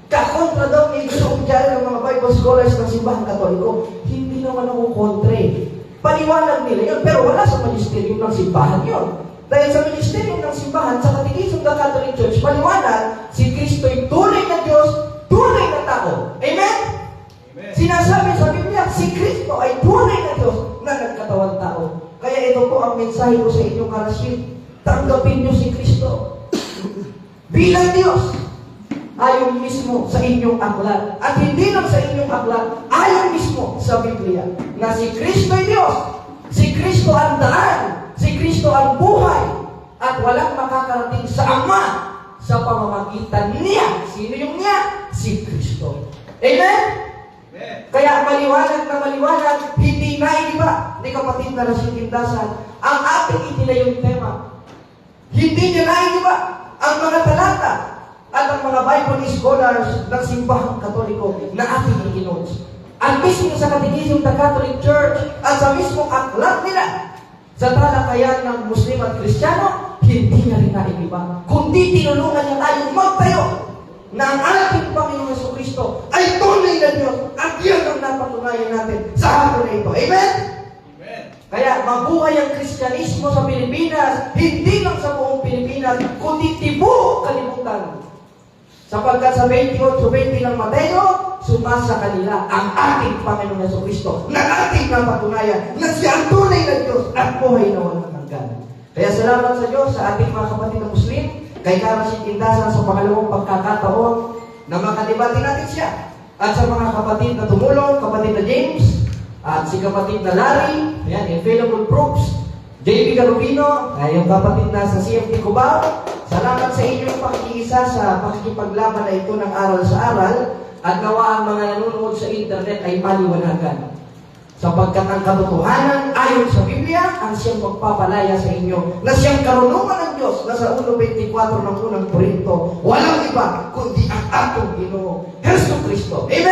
Kakontra daw ni Bishop Jared ng mga Bible scholars ng simbahan Katoliko. Hindi naman ako kontre. Paliwanag nila yun, pero wala sa ministeryo ng simbahan yun. Dahil sa ministeryo ng simbahan, sa Catechism of the Catholic Church, paliwanag, si Kristo'y tunay na Diyos, tunay na sabi sa Biblia, si Kristo ay tunay na Diyos na nagkatawang tao. Kaya ito po ang mensahe ko sa inyong karasin. Tanggapin niyo si Kristo bilang Diyos. Ayon mismo sa inyong aklat. At hindi lang sa inyong aklat, ayon mismo sa Biblia. Na si Kristo ay Diyos. Si Kristo ang daan. Si Kristo ang buhay. At walang makakarating sa Ama sa pamamagitan niya. Sino yung niya? Si Kristo. Amen? Kaya maliwanag na maliwanag, hindi naiiba ni kapatid na nasintindasan ang ating itinayong tema. Hindi niya naiiba ang mga talata at ang mga Bible scholars ng simbahang Katoliko na ating ikinotes. Ang mismo sa Catechism ng Catholic Church at sa mismong aklat nila sa talakayan ng Muslim at Kristiyano, hindi niya rin naiiba. Kundi tinulungan niya tayong magtayo na ang ating Panginoong Jesucristo ay tunay na Diyos at yan ang napatunayan natin sa hapon na ito. Amen? Amen. Kaya mabuhay ang Kristyanismo sa Pilipinas, hindi lang sa buong Pilipinas, kundi tibuok kalibutan. Sapagkat sa 28:20 ng Mateo, sumasa kanila ang ating Panginoong Jesucristo na ating napatunayan na siya ang tunay na Diyos at buhay na walang hanggan. Kaya salamat sa Diyos sa ating mga kapatid na Muslim, kay Karasin Tindasan sa pangalawang pagkakataon na makadebate natin siya. At sa mga kapatid na tumulong, kapatid na James, at si kapatid na Larry, ayan, Infallible Proofs, JB Garubino, yung kapatid na sa CFT Cubao, salamat sa inyong pakikiisa sa pakikipaglaban na ito ng aral sa aral at nawa ang mga nanonood sa internet ay maliwanagan. Sapagkat ang katotohanan ayon sa Biblia ang siyang magpapalaya sa inyo na siyang karunungan ng Diyos na sa 1:24 ng unang Korinto, walang iba kundi ang atong Ginoo Jesucristo. Amen!